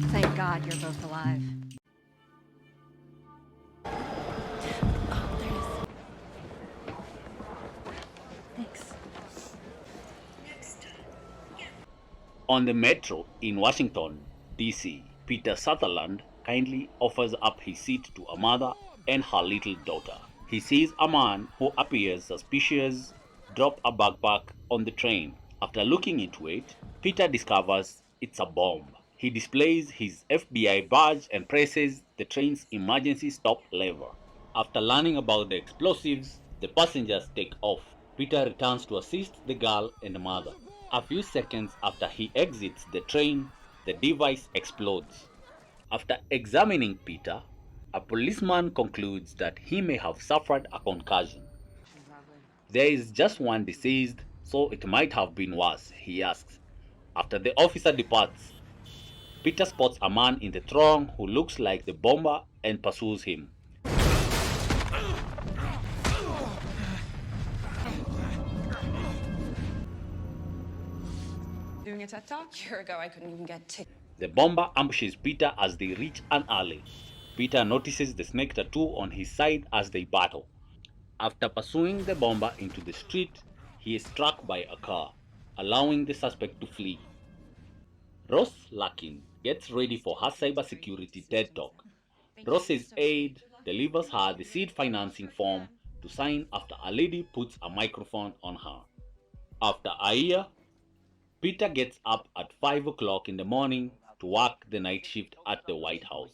Thank God you're both alive. Thanks. On the metro in Washington, D.C., Peter Sutherland kindly offers up his seat to a mother and her little daughter. He sees a man who appears suspicious drop a backpack on the train. After looking into it, Peter discovers it's a bomb. He displays his FBI badge and presses the train's emergency stop lever. After learning about the explosives, the passengers take off. Peter returns to assist the girl and mother. A few seconds after he exits the train, the device explodes. After examining Peter, a policeman concludes that he may have suffered a concussion. There is just one deceased, so it might have been worse, he asks. After the officer departs, Peter spots a man in the throng who looks like the bomber and pursues him. Doing a TED Talk? A year ago, I couldn't even get to. The bomber ambushes Peter as they reach an alley. Peter notices the snake tattoo on his side as they battle. After pursuing the bomber into the street, he is struck by a car, allowing the suspect to flee. Rose Larkin gets ready for her cybersecurity TED Talk. Rose's aide delivers her the seed financing form to sign after a lady puts a microphone on her. After a year, Peter gets up at 5 o'clock in the morning to work the night shift at the White House.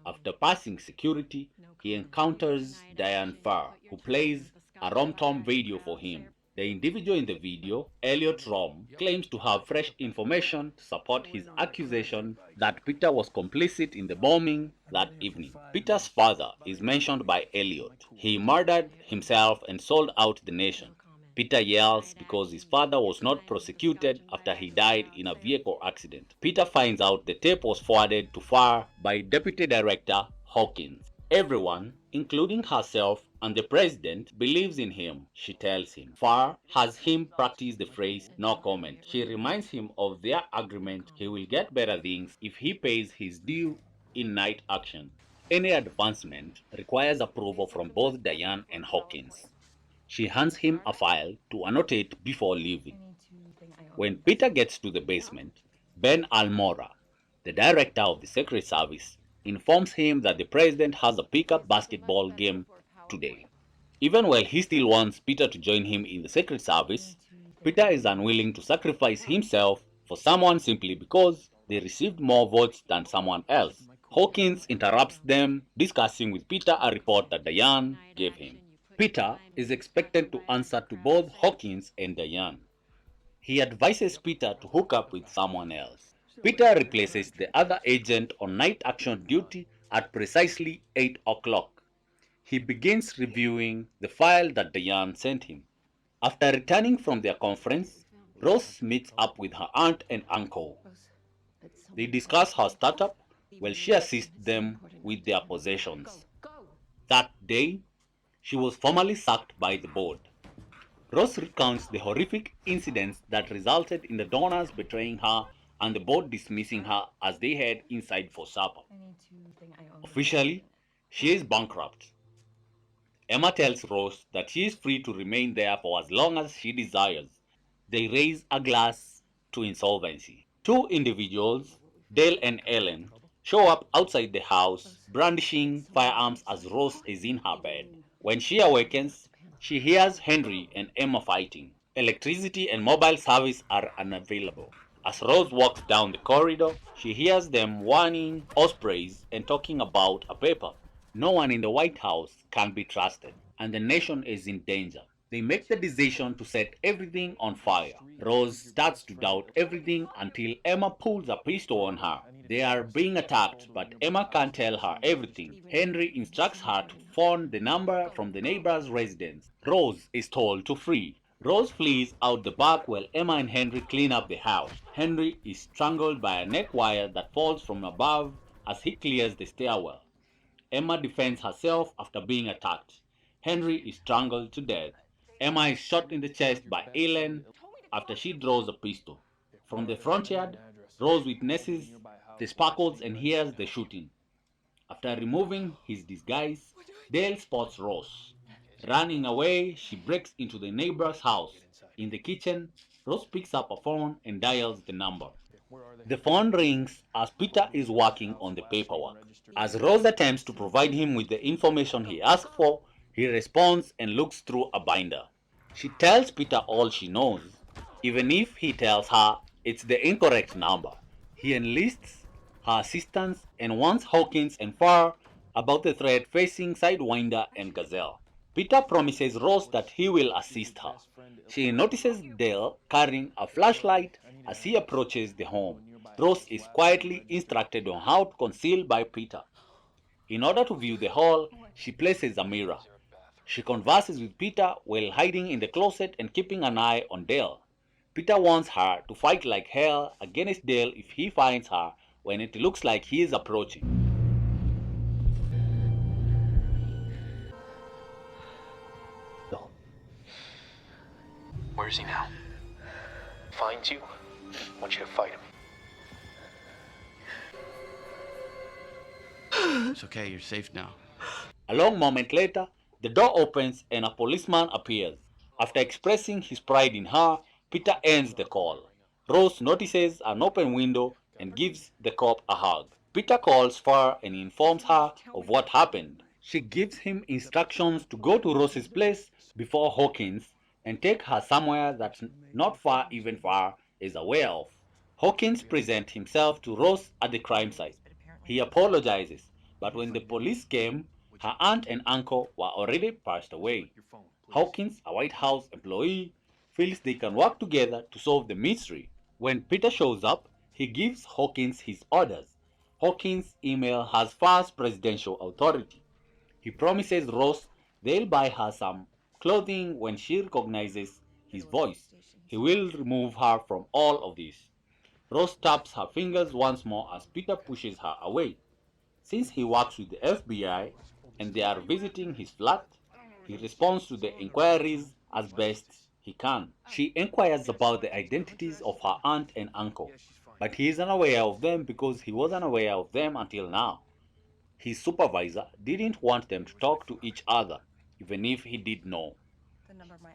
After passing security, he encounters Dian, who plays a rom-tom video for him. The individual in the video, Elliot Rom, claims to have fresh information to support his accusation that Peter was complicit in the bombing that evening. Peter's father is mentioned by Elliot. He murdered himself and sold out the nation. Peter yells because his father was not prosecuted after he died in a vehicle accident. Peter finds out the tape was forwarded to Farr by Deputy Director Hawkins. Everyone, including herself and the president, believes in him, she tells him. Farr has him practice the phrase, no comment. She reminds him of their agreement he will get better things if he pays his due in night action. Any advancement requires approval from both Dian and Hawkins. She hands him a file to annotate before leaving. When Peter gets to the basement, Ben Almora, the director of the Secret Service, informs him that the president has a pickup basketball game today. Even while he still wants Peter to join him in the Secret Service, Peter is unwilling to sacrifice himself for someone simply because they received more votes than someone else. Hawkins interrupts them, discussing with Peter a report that Dian gave him. Peter is expected to answer to both Hawkins and Dian. He advises Peter to hook up with someone else. Peter replaces the other agent on night action duty at precisely 8 o'clock. He begins reviewing the file that Dian sent him. After returning from their conference, Rose meets up with her aunt and uncle. They discuss her startup while she assists them with their possessions. That day, she was formally sacked by the board. Rose recounts the horrific incidents that resulted in the donors betraying her and the board dismissing her as they head inside for supper. Officially, she is bankrupt. Emma tells Rose that she is free to remain there for as long as she desires. They raise a glass to insolvency. Two individuals, Dale and Ellen, show up outside the house, brandishing firearms as Rose is in her bed. When she awakens, she hears Henry and Emma fighting. Electricity and mobile service are unavailable. As Rose walks down the corridor, she hears them warning ospreys and talking about a paper. No one in the White House can be trusted, and the nation is in danger. They make the decision to set everything on fire. Rose starts to doubt everything until Emma pulls a pistol on her. They are being attacked, but Emma can't tell her everything. Henry instructs her to phone the number from the neighbor's residence. Rose is told to flee. Rose flees out the back while Emma and Henry clean up the house. Henry is strangled by a neck wire that falls from above as he clears the stairwell. Emma defends herself after being attacked. Henry is strangled to death. Emma is shot in the chest by Ellen after she draws a pistol. From the front yard, Rose witnesses the sparkles and hears the shooting. After removing his disguise, Dale spots Rose. Running away, she breaks into the neighbor's house. In the kitchen, Rose picks up a phone and dials the number. The phone rings as Peter is working on the paperwork. As Rose attempts to provide him with the information he asked for, he responds and looks through a binder. She tells Peter all she knows, even if he tells her it's the incorrect number. He enlists her assistance and warns Hawkins and Farr about the threat facing Sidewinder and Gazelle. Peter promises Rose that he will assist her. She notices Dale carrying a flashlight as he approaches the home. Rose is quietly instructed on how to conceal by Peter. In order to view the hall, she places a mirror. She converses with Peter while hiding in the closet and keeping an eye on Dale. Peter wants her to fight like hell against Dale if he finds her when it looks like he is approaching. Where is he now? Finds you? I want you to fight him. It's okay, you're safe now. A long moment later, the door opens and a policeman appears. After expressing his pride in her, Peter ends the call. Rose notices an open window and gives the cop a hug. Peter calls Farr and informs her of what happened. She gives him instructions to go to Rose's place before Hawkins and take her somewhere that's not far even Farr is aware of. Hawkins presents himself to Rose at the crime site. He apologizes, but when the police came, her aunt and uncle were already passed away. Hawkins, a White House employee, feels they can work together to solve the mystery. When Peter shows up, he gives Hawkins his orders. Hawkins' email has Farr's presidential authority. He promises Rose they'll buy her some clothing when she recognizes his voice. He will remove her from all of this. Rose taps her fingers once more as Peter pushes her away. Since he works with the FBI and they are visiting his flat, he responds to the inquiries as best he can. She inquires about the identities of her aunt and uncle, but he is unaware of them because he was unaware of them until now. His supervisor didn't want them to talk to each other, even if he did know.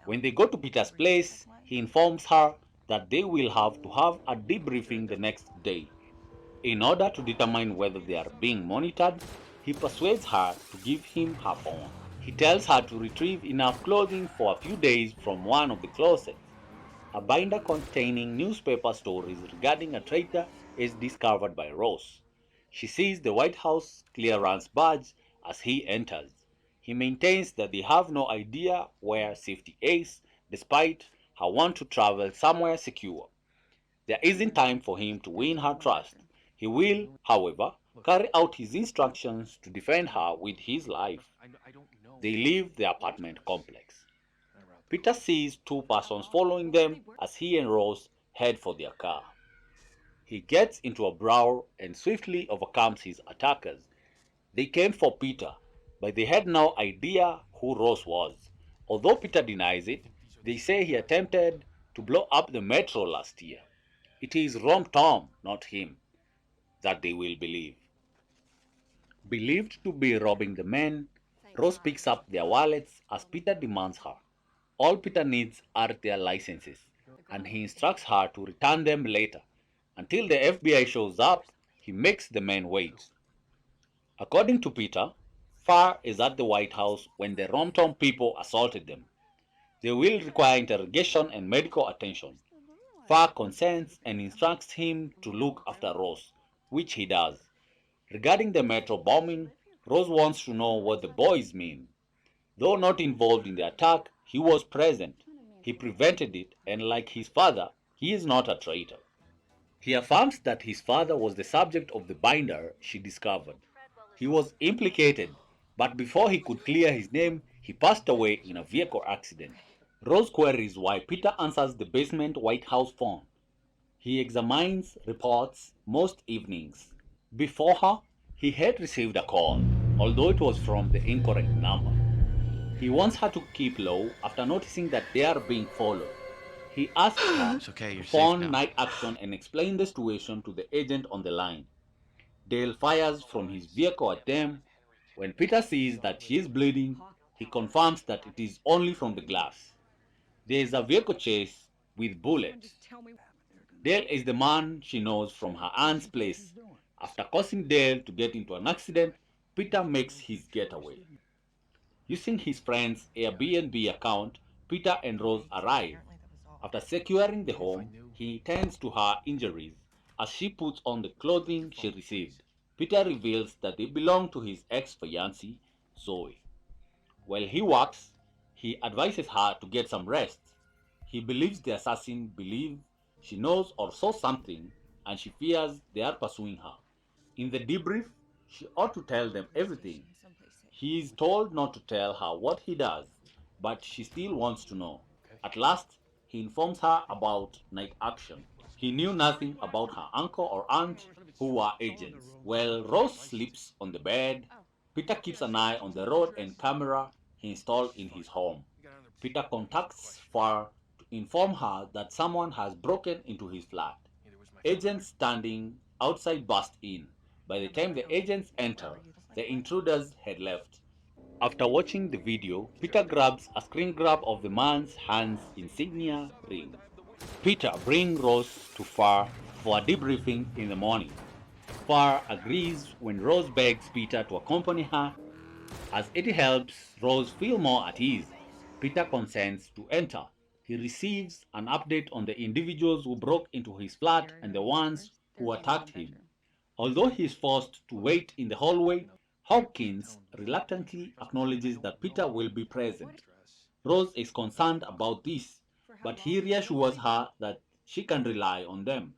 When they go to Peter's place, he informs her that they will have to have a debriefing the next day. In order to determine whether they are being monitored, he persuades her to give him her phone. He tells her to retrieve enough clothing for a few days from one of the closets. A binder containing newspaper stories regarding a traitor is discovered by Rose. She sees the White House clearance badge as he enters. He maintains that they have no idea where safety is, despite her want to travel somewhere secure. There isn't time for him to win her trust. He will, however, carry out his instructions to defend her with his life. They leave the apartment complex. Peter sees two persons following them as he and Rose head for their car. He gets into a brawl and swiftly overcomes his attackers. They came for Peter, but they had no idea who Rose was. Although Peter denies it, they say he attempted to blow up the metro last year. It is Rom Tom, not him, that they will believe. Believed to be robbing the men, Rose picks up their wallets as Peter demands her. All Peter needs are their licenses, and he instructs her to return them later. Until the FBI shows up, he makes the men wait. According to Peter, Farr is at the White House when the Romtom people assaulted them. They will require interrogation and medical attention. Farr consents and instructs him to look after Rose, which he does. Regarding the metro bombing, Rose wants to know what the boys mean. Though not involved in the attack, he was present. He prevented it, and like his father, he is not a traitor. He affirms that his father was the subject of the binder she discovered. He was implicated, but before he could clear his name, he passed away in a vehicle accident. Rose queries why Peter answers the basement White House phone. He examines reports most evenings. Before her, he had received a call, although it was from the incorrect number. He wants her to keep low after noticing that they are being followed. He asks her It's okay, to you're safe phone now. night action and explain the situation to the agent on the line. Dale fires from his vehicle at them. When Peter sees that she is bleeding, he confirms that it is only from the glass. There is a vehicle chase with bullets. Dale is the man she knows from her aunt's place. After causing Dale to get into an accident, Peter makes his getaway. Using his friend's Airbnb account, Peter and Rose arrive. After securing the home, he tends to her injuries as she puts on the clothing she received. Peter reveals that they belong to his ex-fiancée, Zoe. While he works, he advises her to get some rest. He believes the assassin believes she knows or saw something and she fears they are pursuing her. In the debrief, she ought to tell them everything. He is told not to tell her what he does, but she still wants to know. At last, he informs her about night action. He knew nothing about her uncle or aunt who were agents. While Rose sleeps on the bed, Peter keeps an eye on the road and camera he installed in his home. Peter contacts Farr to inform her that someone has broken into his flat. Agents standing outside burst in. By the time the agents enter, the intruders had left. After watching the video, Peter grabs a screen grab of the man's hand's insignia ring. Peter brings Rose to Farr for a debriefing in the morning. Farr agrees when Rose begs Peter to accompany her, as it helps Rose feel more at ease. Peter consents to enter. He receives an update on the individuals who broke into his flat and the ones who attacked him. Although he is forced to wait in the hallway, Hawkins reluctantly acknowledges that Peter will be present. Rose is concerned about this, but he reassures her that she can rely on them.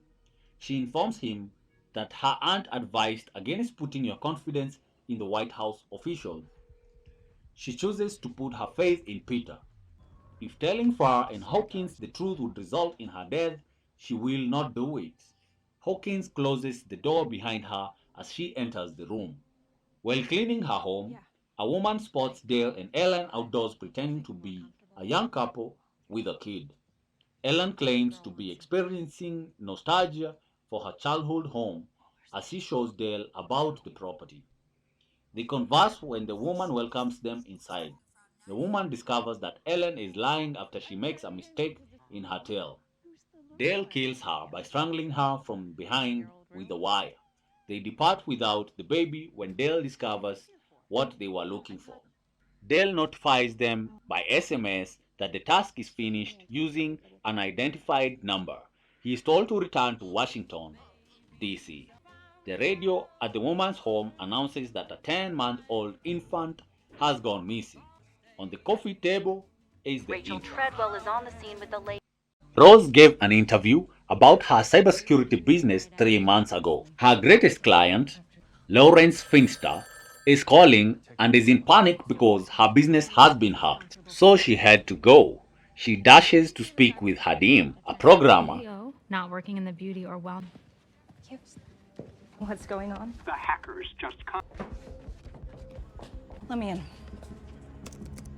She informs him that her aunt advised against putting your confidence in the White House officials. She chooses to put her faith in Peter. If telling Farr and Hawkins the truth would result in her death, she will not do it. Hawkins closes the door behind her as she enters the room. While cleaning her home, a woman spots Dale and Ellen outdoors pretending to be a young couple with a kid. Ellen claims to be experiencing nostalgia for her childhood home as she shows Dale about the property. They converse when the woman welcomes them inside. The woman discovers that Ellen is lying after she makes a mistake in her tale. Dale kills her by strangling her from behind with a wire. They depart without the baby when Dale discovers what they were looking for. Dale notifies them by SMS that the task is finished using an identified number. He is told to return to Washington, D.C. The radio at the woman's home announces that a 10-month-old infant has gone missing. On the coffee table is the Rachel infant. Treadwell is on the scene with the late. Rose gave an interview about her cybersecurity business 3 months ago. Her greatest client, Lawrence Finster, is calling and is in panic because her business has been hacked. So she had to go. She dashes to speak with Hadim, a programmer. CEO, not working in the beauty or wellness. What's going on? The hackers just come. Let me in.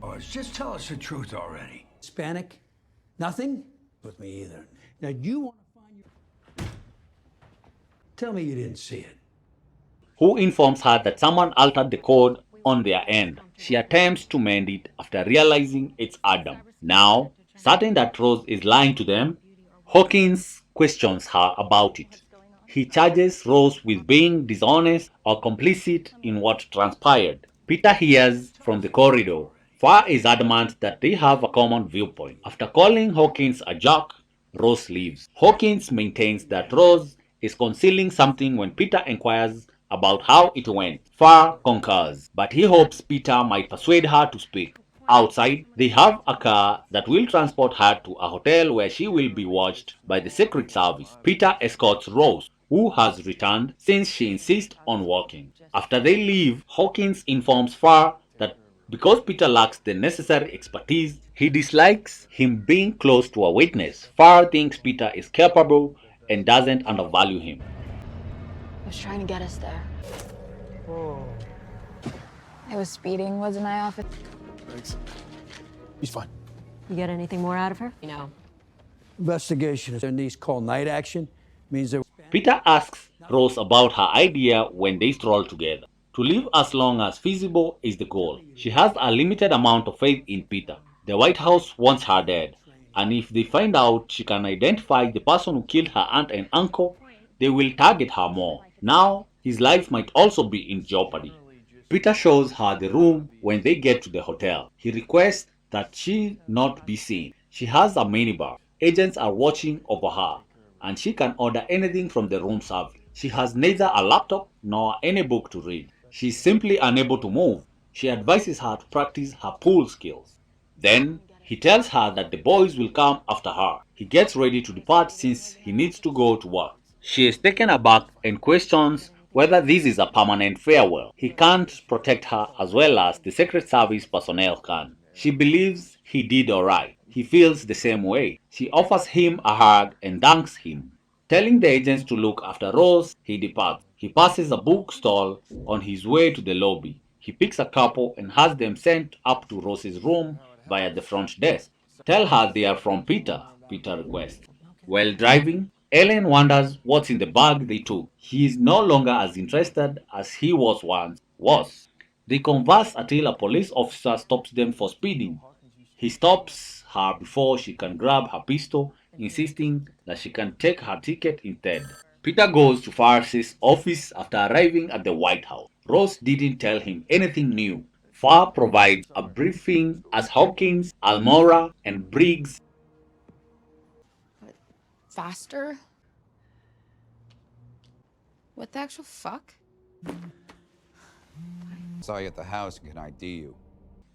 Oh, just tell us the truth already. Hispanic? Nothing? With me either. Now, you want to find your... Tell me you didn't see it. Who informs her that someone altered the code on their end. She attempts to mend it after realizing it's Adam. Now, certain that Rose is lying to them, Hawkins questions her about it. He charges Rose with being dishonest or complicit in what transpired. Peter hears from the corridor. Farr is adamant that they have a common viewpoint. After calling Hawkins a jerk, Rose leaves. Hawkins maintains that Rose is concealing something when Peter inquires about how it went. Farr concurs, but he hopes Peter might persuade her to speak. Outside, they have a car that will transport her to a hotel where she will be watched by the Secret Service. Peter escorts Rose, who has returned since she insists on walking. After they leave, Hawkins informs Farr that because Peter lacks the necessary expertise, He dislikes him being close to a witness. Farr thinks Peter is capable and doesn't undervalue him. I was trying to get us there. I was speeding, wasn't I, officer? Thanks. He's fine. You get anything more out of her? No. Investigation in these called night action means that Peter asks Rose about her idea when they stroll together. To live as long as feasible is the goal. She has a limited amount of faith in Peter. The White House wants her dead, and if they find out she can identify the person who killed her aunt and uncle, they will target her more. Now, his life might also be in jeopardy. Peter shows her the room when they get to the hotel. He requests that she not be seen. She has a minibar. Agents are watching over her, and she can order anything from the room service. She has neither a laptop nor any book to read. She is simply unable to move. She advises her to practice her pool skills. Then, he tells her that the boys will come after her. He gets ready to depart since he needs to go to work. She is taken aback and questions whether this is a permanent farewell. He can't protect her as well as the Secret Service personnel can. She believes he did alright. He feels the same way. She offers him a hug and thanks him. Telling the agents to look after Rose, he departs. He passes a bookstall on his way to the lobby. He picks a couple and has them sent up to Rose's room via the front desk. Tell her they are from Peter, Peter requests. While driving, Ellen wonders what's in the bag they took. He is no longer as interested as he was once. They converse until a police officer stops them for speeding. He stops her before she can grab her pistol, insisting that she can take her ticket instead. Peter goes to Farr's office after arriving at the White House. Rose didn't tell him anything new. Farr provides a briefing as Hawkins, Almora, and Briggs Faster? What the actual fuck? Saw you at the house and can ID you.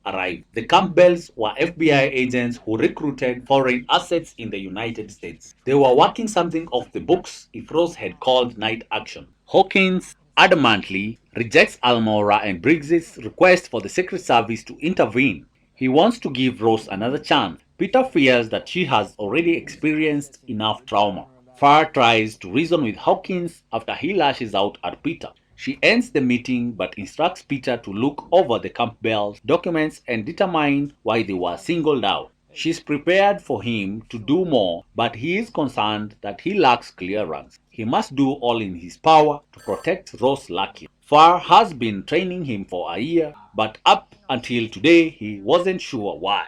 arrived. The Campbells were FBI agents who recruited foreign assets in the United States. They were working something off the books if Rose had called night action. Hawkins adamantly rejects Almora and Briggs' request for the Secret Service to intervene. He wants to give Rose another chance. Peter fears that she has already experienced enough trauma. Farr tries to reason with Hawkins after he lashes out at Peter. She ends the meeting but instructs Peter to look over the Campbell's documents and determine why they were singled out. She's prepared for him to do more, but he is concerned that he lacks clearance. He must do all in his power to protect Rose Lucky. Farr has been training him for a year, but up until today he wasn't sure why.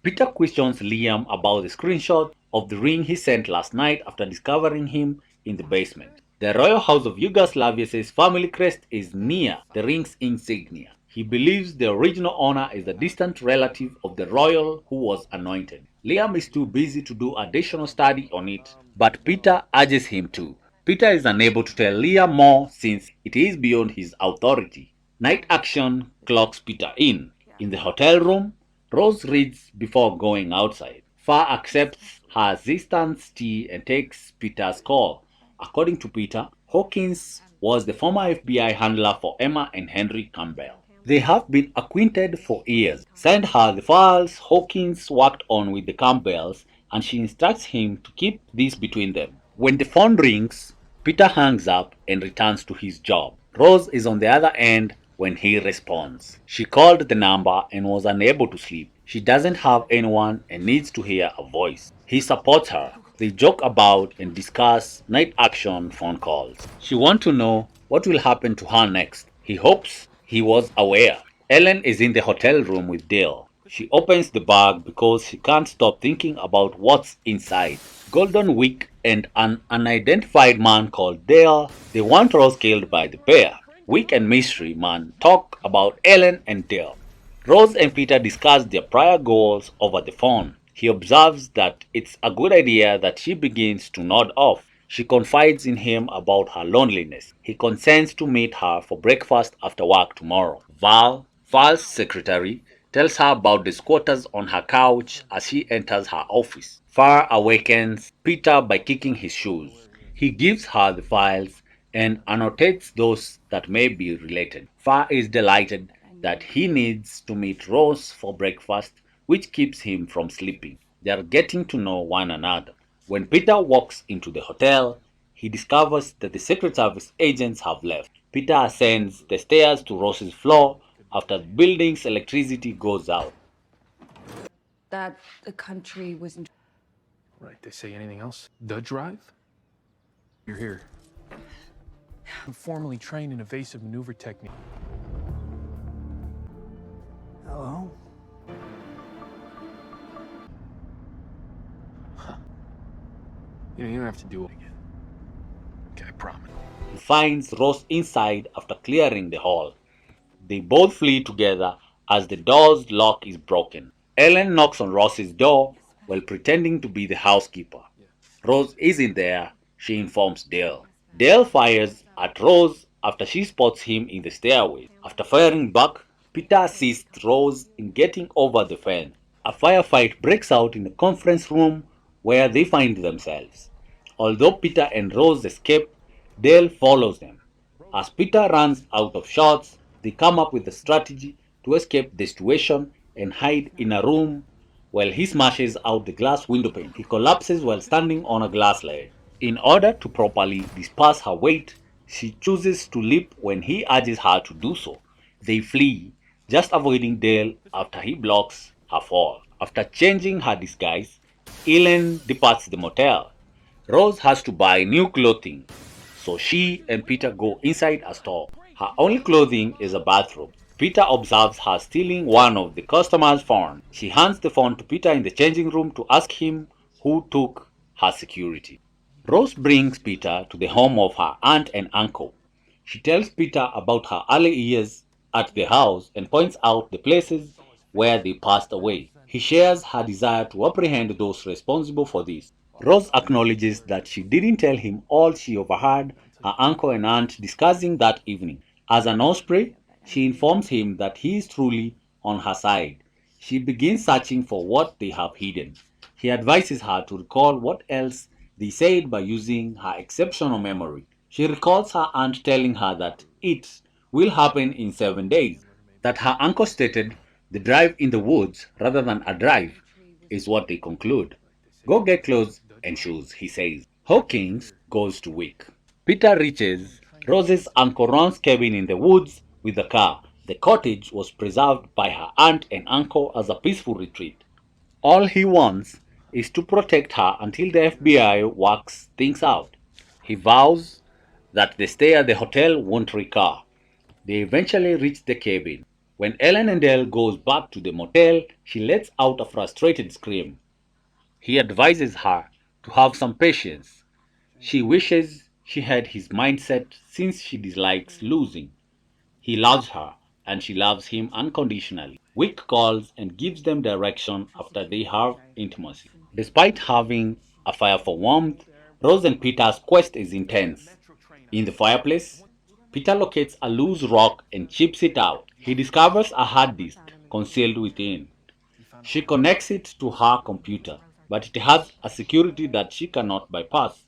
Peter questions Liam about the screenshot of the ring he sent last night after discovering him in the basement. The Royal House of Yugoslavia's family crest is near the ring's insignia. He believes the original owner is a distant relative of the royal who was anointed. Liam is too busy to do additional study on it, but Peter urges him to. Peter is unable to tell Liam more since it is beyond his authority. Night action clocks Peter in. In the hotel room, Rose reads before going outside. Farr accepts her assistant's tea and takes Peter's call. According to Peter, Hawkins was the former FBI handler for Emma and Henry Campbell. They have been acquainted for years. Send her the files Hawkins worked on with the Campbells, and she instructs him to keep this between them. When the phone rings, Peter hangs up and returns to his job. Rose is on the other end when he responds. She called the number and was unable to sleep. She doesn't have anyone and needs to hear a voice. He supports her. They joke about and discuss night action phone calls. She wants to know what will happen to her next. He hopes he was aware. Ellen is in the hotel room with Dale. She opens the bag because she can't stop thinking about what's inside. Golden Week and an unidentified man called Dale. They want Rose killed by the pair. Wick and Mystery Man talk about Ellen and Dale. Rose and Peter discuss their prior goals over the phone. He observes that it's a good idea that she begins to nod off. She confides in him about her loneliness. He consents to meet her for breakfast after work tomorrow. Val's secretary, tells her about the squatters on her couch as she enters her office. Farr awakens Peter by kicking his shoes. He gives her the files and annotates those that may be related. Farr is delighted that he needs to meet Rose for breakfast which keeps him from sleeping. They are getting to know one another. When Peter walks into the hotel, he discovers that the Secret Service agents have left. Peter ascends the stairs to Rose's floor after the building's electricity goes out. That the country was in. Right, they say anything else? The drive? You're here. I'm formally trained in evasive maneuver technique. Hello? You don't have to do it again. Okay, I promise. He finds Rose inside after clearing the hall. They both flee together as the door's lock is broken. Ellen knocks on Rose's door while pretending to be the housekeeper. Rose isn't there, she informs Dale. Dale fires at Rose after she spots him in the stairway. After firing back, Peter assists Rose in getting over the fence. A firefight breaks out in the conference room where they find themselves. Although Peter and Rose escape, Dale follows them. As Peter runs out of shots, they come up with a strategy to escape the situation and hide in a room while he smashes out the glass window pane. He collapses while standing on a glass ledge. In order to properly disperse her weight, she chooses to leap when he urges her to do so. They flee, just avoiding Dale after he blocks her fall. After changing her disguise, Ellen departs the motel. Rose has to buy new clothing, so she and Peter go inside a store. Her only clothing is a bathrobe. Peter observes her stealing one of the customer's phones. She hands the phone to Peter in the changing room to ask him who took her security. Rose brings Peter to the home of her aunt and uncle. She tells Peter about her early years at the house and points out the places where they passed away. He shares her desire to apprehend those responsible for this. Rose acknowledges that she didn't tell him all she overheard her uncle and aunt discussing that evening. As an osprey, she informs him that he is truly on her side. She begins searching for what they have hidden. He advises her to recall what else they said by using her exceptional memory. She recalls her aunt telling her that it will happen in 7 days. That her uncle stated the drive in the woods rather than a drive is what they conclude. Go get clothes and shoes, he says. Hawkins goes to work. Peter reaches Rose's Uncle Ron's cabin in the woods with the car. The cottage was preserved by her aunt and uncle as a peaceful retreat. All he wants is to protect her until the FBI works things out. He vows that the stay at the hotel won't recur. They eventually reach the cabin. When Ellen and Dale goes back to the motel, she lets out a frustrated scream. He advises her to have some patience. She wishes she had his mindset since she dislikes losing. He loves her and she loves him unconditionally. Wick calls and gives them direction after they have intimacy. Despite having a fire for warmth, Rose and Peter's quest is intense. In the fireplace, Peter locates a loose rock and chips it out. He discovers a hard disk concealed within. She connects it to her computer, but it has a security that she cannot bypass.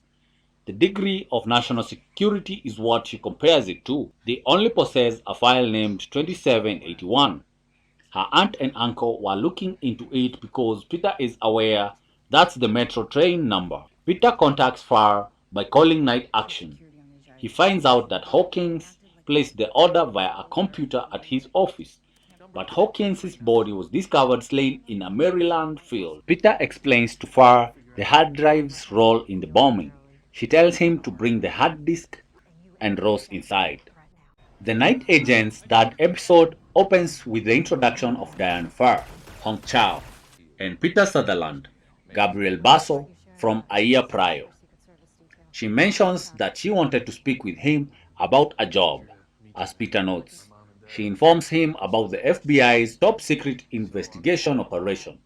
The degree of national security is what she compares it to. They only possess a file named 2781. Her aunt and uncle were looking into it because Peter is aware that's the metro train number. Peter contacts Farr by calling Night Action. He finds out that Hawkins placed the order via a computer at his office, but Hawkins' body was discovered slain in a Maryland field. Peter explains to Farr the hard drive's role in the bombing. She tells him to bring the hard disk and Rose inside. The Night Agent's third episode opens with the introduction of Dian Farr, Hong Chow, and Peter Sutherland, Gabriel Basso, from a year prior. She mentions that she wanted to speak with him about a job. As Peter notes, she informs him about the FBI's top secret investigation operation,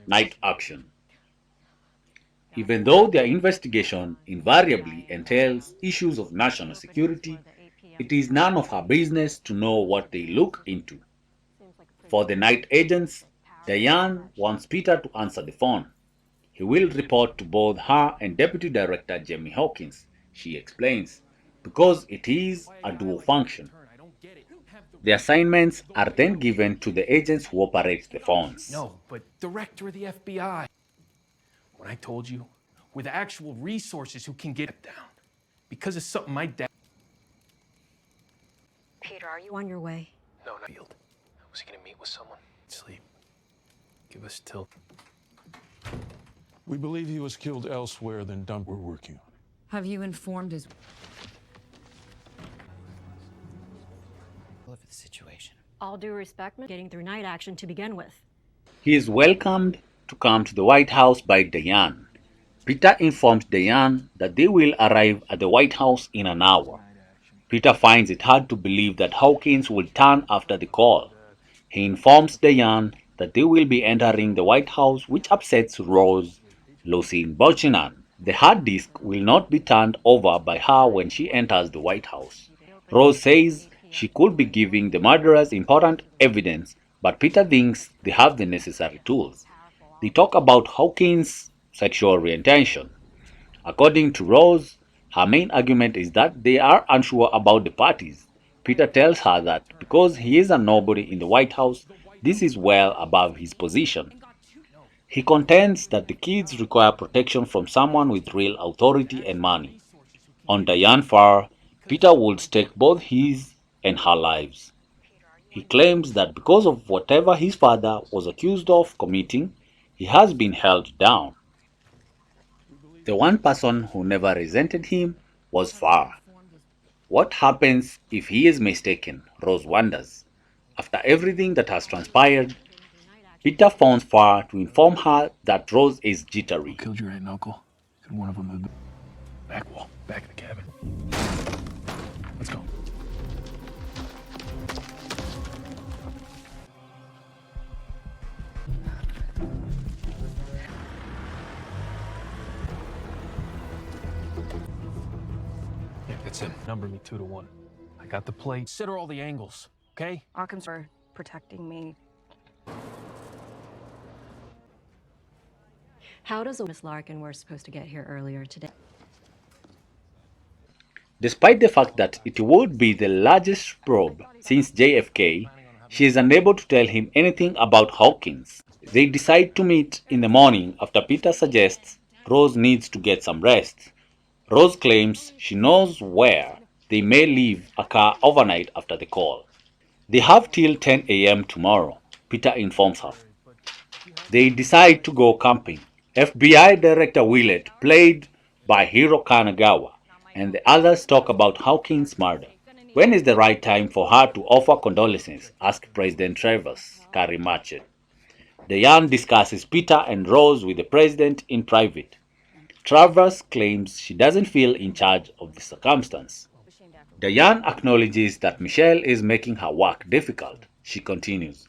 Night Action. Even though their investigation invariably entails issues of national security, it is none of her business to know what they look into. For the night agents, Dian wants Peter to answer the phone. He will report to both her and Deputy Director Jamie Hawkins, she explains, because it is a dual function. The assignments are then given to the agents who operate the phones. No, but director of the FBI. When I told you, with actual resources who can get it down. Because of something my dad... Peter, are you on your way? No, not field. Was he gonna meet with someone? Sleep. Give us till... We believe he was killed elsewhere than Dump we're working on. Have you informed his... Of the situation. All due respect, getting through night action to begin with. He is welcomed to come to the White House by Dian. Peter informs Dian that they will arrive at the White House in an hour. Peter finds it hard to believe that Hawkins will turn after the call. He informs Dian that they will be entering the White House, which upsets Rose, Lucy Bochinan. The hard disk will not be turned over by her when she enters the White House. Rose says she could be giving the murderers important evidence, but Peter thinks they have the necessary tools. They talk about Hawkins' sexual orientation. According to Rose, her main argument is that they are unsure about the parties. Peter tells her that because he is a nobody in the White House, this is well above his position. He contends that the kids require protection from someone with real authority and money. On Dian's part, Peter would stake both his and her lives. He claims that because of whatever his father was accused of committing, he has been held down. The one person who never resented him was Farr. What happens if he is mistaken? Rose wonders. After everything that has transpired, Peter phones Farr to inform her that Rose is jittery. Who killed your aunt and uncle? Could one of them have been... Back wall, back of the cabin. Let's go. Yeah, that's it. Number me 2 to 1. I got the plate. Consider all the angles, okay? Hawkins for protecting me. How does Miss Larkin were supposed to get here earlier today? Despite the fact that it would be the largest probe since JFK, she is unable to tell him anything about Hawkins. They decide to meet in the morning after Peter suggests Rose needs to get some rest. Rose claims she knows where they may leave a car overnight after the call. They have till 10 a.m. tomorrow, Peter informs her. They decide to go camping. FBI Director Willett, played by Hiro Kanagawa, and the others talk about Hawkins' murder. When is the right time for her to offer condolences? Asked President Travers, Carrie Matchett. Dian discusses Peter and Rose with the president in private. Travers claims she doesn't feel in charge of the circumstance. Dian acknowledges that Michelle is making her work difficult. She continues,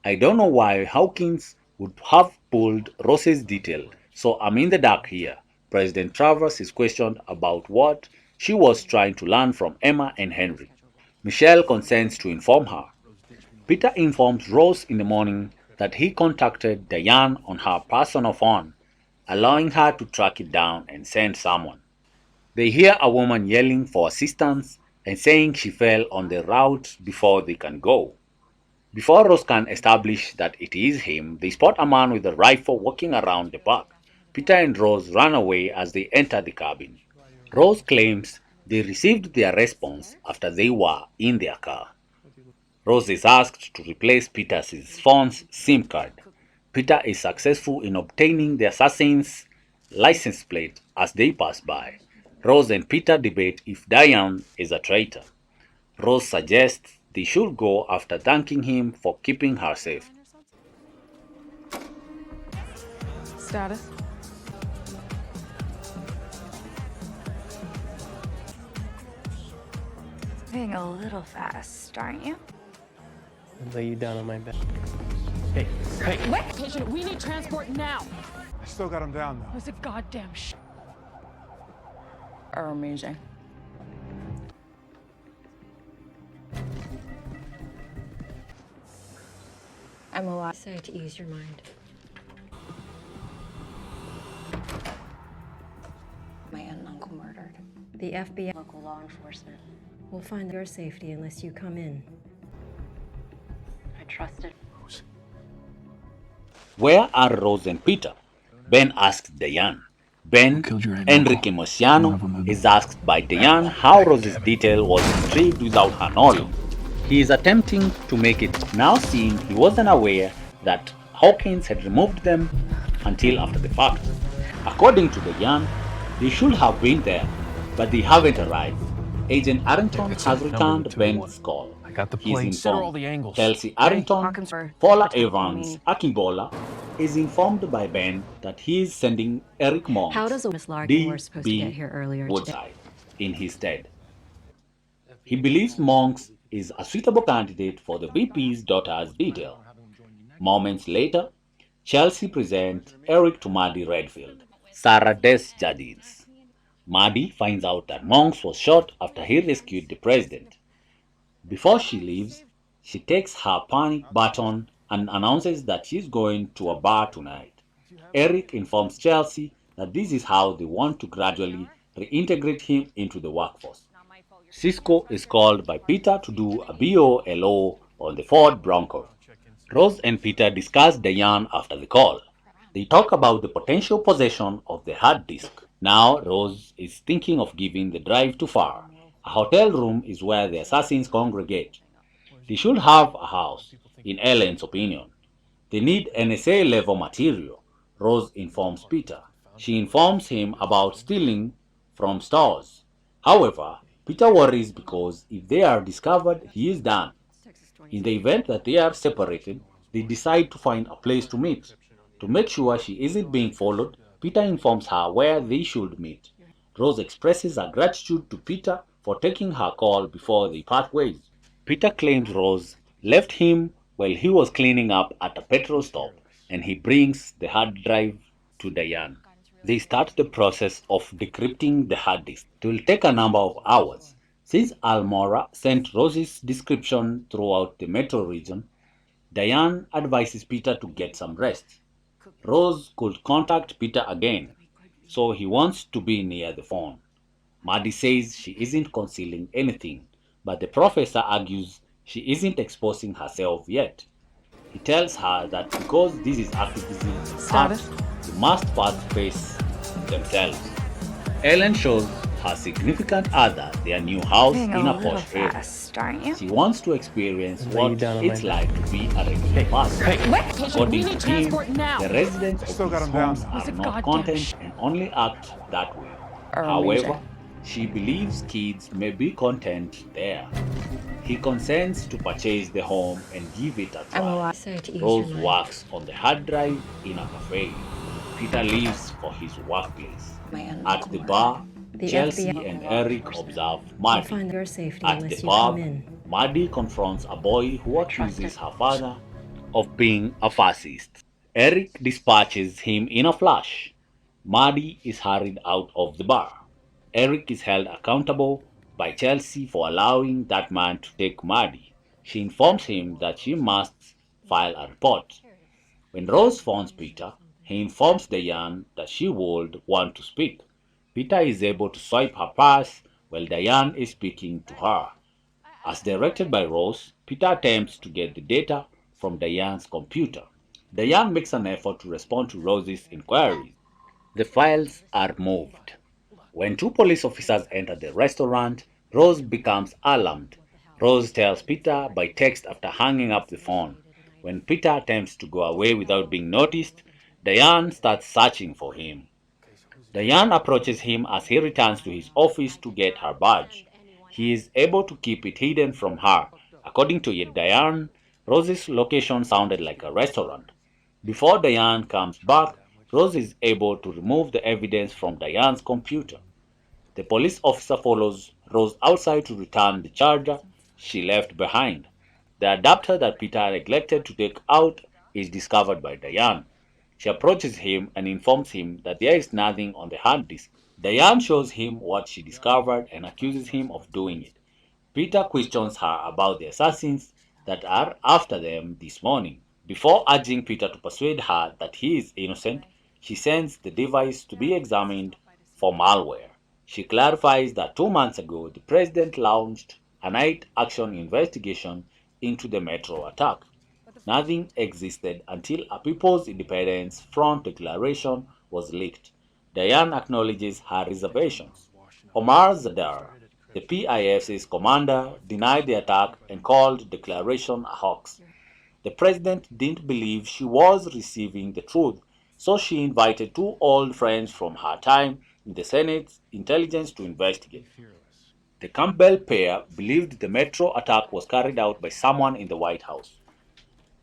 I don't know why Hawkins would have pulled Rose's detail, so I'm in the dark here. President Travers is questioned about what she was trying to learn from Emma and Henry. Michelle consents to inform her. Peter informs Rose in the morning that he contacted Dian on her personal phone, allowing her to track it down and send someone. They hear a woman yelling for assistance and saying she fell on the route before they can go. Before Rose can establish that it is him, they spot a man with a rifle walking around the park. Peter and Rose run away as they enter the cabin. Rose claims they received their response after they were in their car. Rose is asked to replace Peter's phone's SIM card. Peter is successful in obtaining the assassin's license plate as they pass by. Rose and Peter debate if Dian is a traitor. Rose suggests they should go after thanking him for keeping her safe. Status? Being a little fast, aren't you? I'll lay you down on my bed. Hey, hey! What? Patient, we need transport now. I still got him down, though. It was a goddamn Are amazing. I'm alive. Say to ease your mind. My aunt and uncle murdered. The FBI, local law enforcement, will find your safety unless you come in. trusted. Where are Rose and Peter? Ben asks Diane. Ben, Enrique Mosiano, is asked by Diane how Rose's detail was retrieved without her knowledge. He is attempting to make it now seem he wasn't aware that Hawkins had removed them until after the fact. According to Diane, they should have been there, but they haven't arrived. Agent Arrington has returned Ben's call. He is informed. Kelsey Arrington, Paula Evans Akimbola, is informed by Ben that he is sending Eric Monks, How does Miss Larkin were supposed to get here earlier Woodside, in his stead. He believes Monks is a suitable candidate for the VP's daughter's detail. Moments later, Chelsea presents Eric to Maddie Redfield, Sarah Desjardins. Maddie finds out that Monks was shot after he rescued the president. Before she leaves, she takes her panic button and announces that she's going to a bar tonight. Eric informs Chelsea that this is how they want to gradually reintegrate him into the workforce. Cisco is called by Peter to do a BOLO on the Ford Bronco. Rose and Peter discuss Diane after the call. They talk about the potential possession of the hard disk. Now Rose is thinking of giving the drive to Far. A hotel room is where the assassins congregate. They should have a house, in Ellen's opinion. They need NSA level material, Rose informs Peter. She informs him about stealing from stores. However, Peter worries because if they are discovered, he is done. In the event that they are separated, they decide to find a place to meet. To make sure she isn't being followed, Peter informs her where they should meet. Rose expresses her gratitude to Peter for taking her call before they part ways. Peter claims Rose left him while he was cleaning up at a petrol stop, and he brings the hard drive to Diane. They start the process of decrypting the hard disk. It will take a number of hours. Since Almora sent Rose's description throughout the metro region, Diane advises Peter to get some rest. Rose could contact Peter again, so he wants to be near the phone. Maddie says she isn't concealing anything, but the professor argues she isn't exposing herself yet. He tells her that because this is activism art, they must first face themselves. Ellen shows her significant other their new house in a posh area. She wants to experience what it's like to be a regular person. According to him, the residents of these homes are not content and only act that way. However, she believes kids may be content there. He consents to purchase the home and give it a try. Rose works on the hard drive in a cafe. Peter leaves for his workplace. At the bar, Chelsea and Eric observe Maddie. At the pub, Maddie confronts a boy who accuses her father of being a fascist. Eric dispatches him in a flash. Maddie is hurried out of the bar. Eric is held accountable by Chelsea for allowing that man to take Maddie. She informs him that she must file a report. When Rose phones Peter, he informs Diane that she would want to speak. Peter is able to swipe her purse while Diane is speaking to her. As directed by Rose, Peter attempts to get the data from Diane's computer. Diane makes an effort to respond to Rose's inquiries. The files are moved. When two police officers enter the restaurant, Rose becomes alarmed. Rose tells Peter by text after hanging up the phone. When Peter attempts to go away without being noticed, Diane starts searching for him. Diane approaches him as he returns to his office to get her badge. He is able to keep it hidden from her. According to Diane, Rose's location sounded like a restaurant. Before Diane comes back, Rose is able to remove the evidence from Diane's computer. The police officer follows Rose outside to return the charger she left behind. The adapter that Peter neglected to take out is discovered by Diane. She approaches him and informs him that there is nothing on the hard disk. Diane shows him what she discovered and accuses him of doing it. Peter questions her about the assassins that are after them this morning. Before urging Peter to persuade her that he is innocent, she sends the device to be examined for malware. She clarifies that 2 months ago, the president launched a night action investigation into the metro attack. Nothing existed until a People's Independence Front declaration was leaked. Dian acknowledges her reservations. Omar Zadar, the PIF's commander, denied the attack and called the declaration a hoax. The president didn't believe she was receiving the truth, so she invited two old friends from her time in the Senate's intelligence to investigate. The Campbell pair believed the metro attack was carried out by someone in the White House.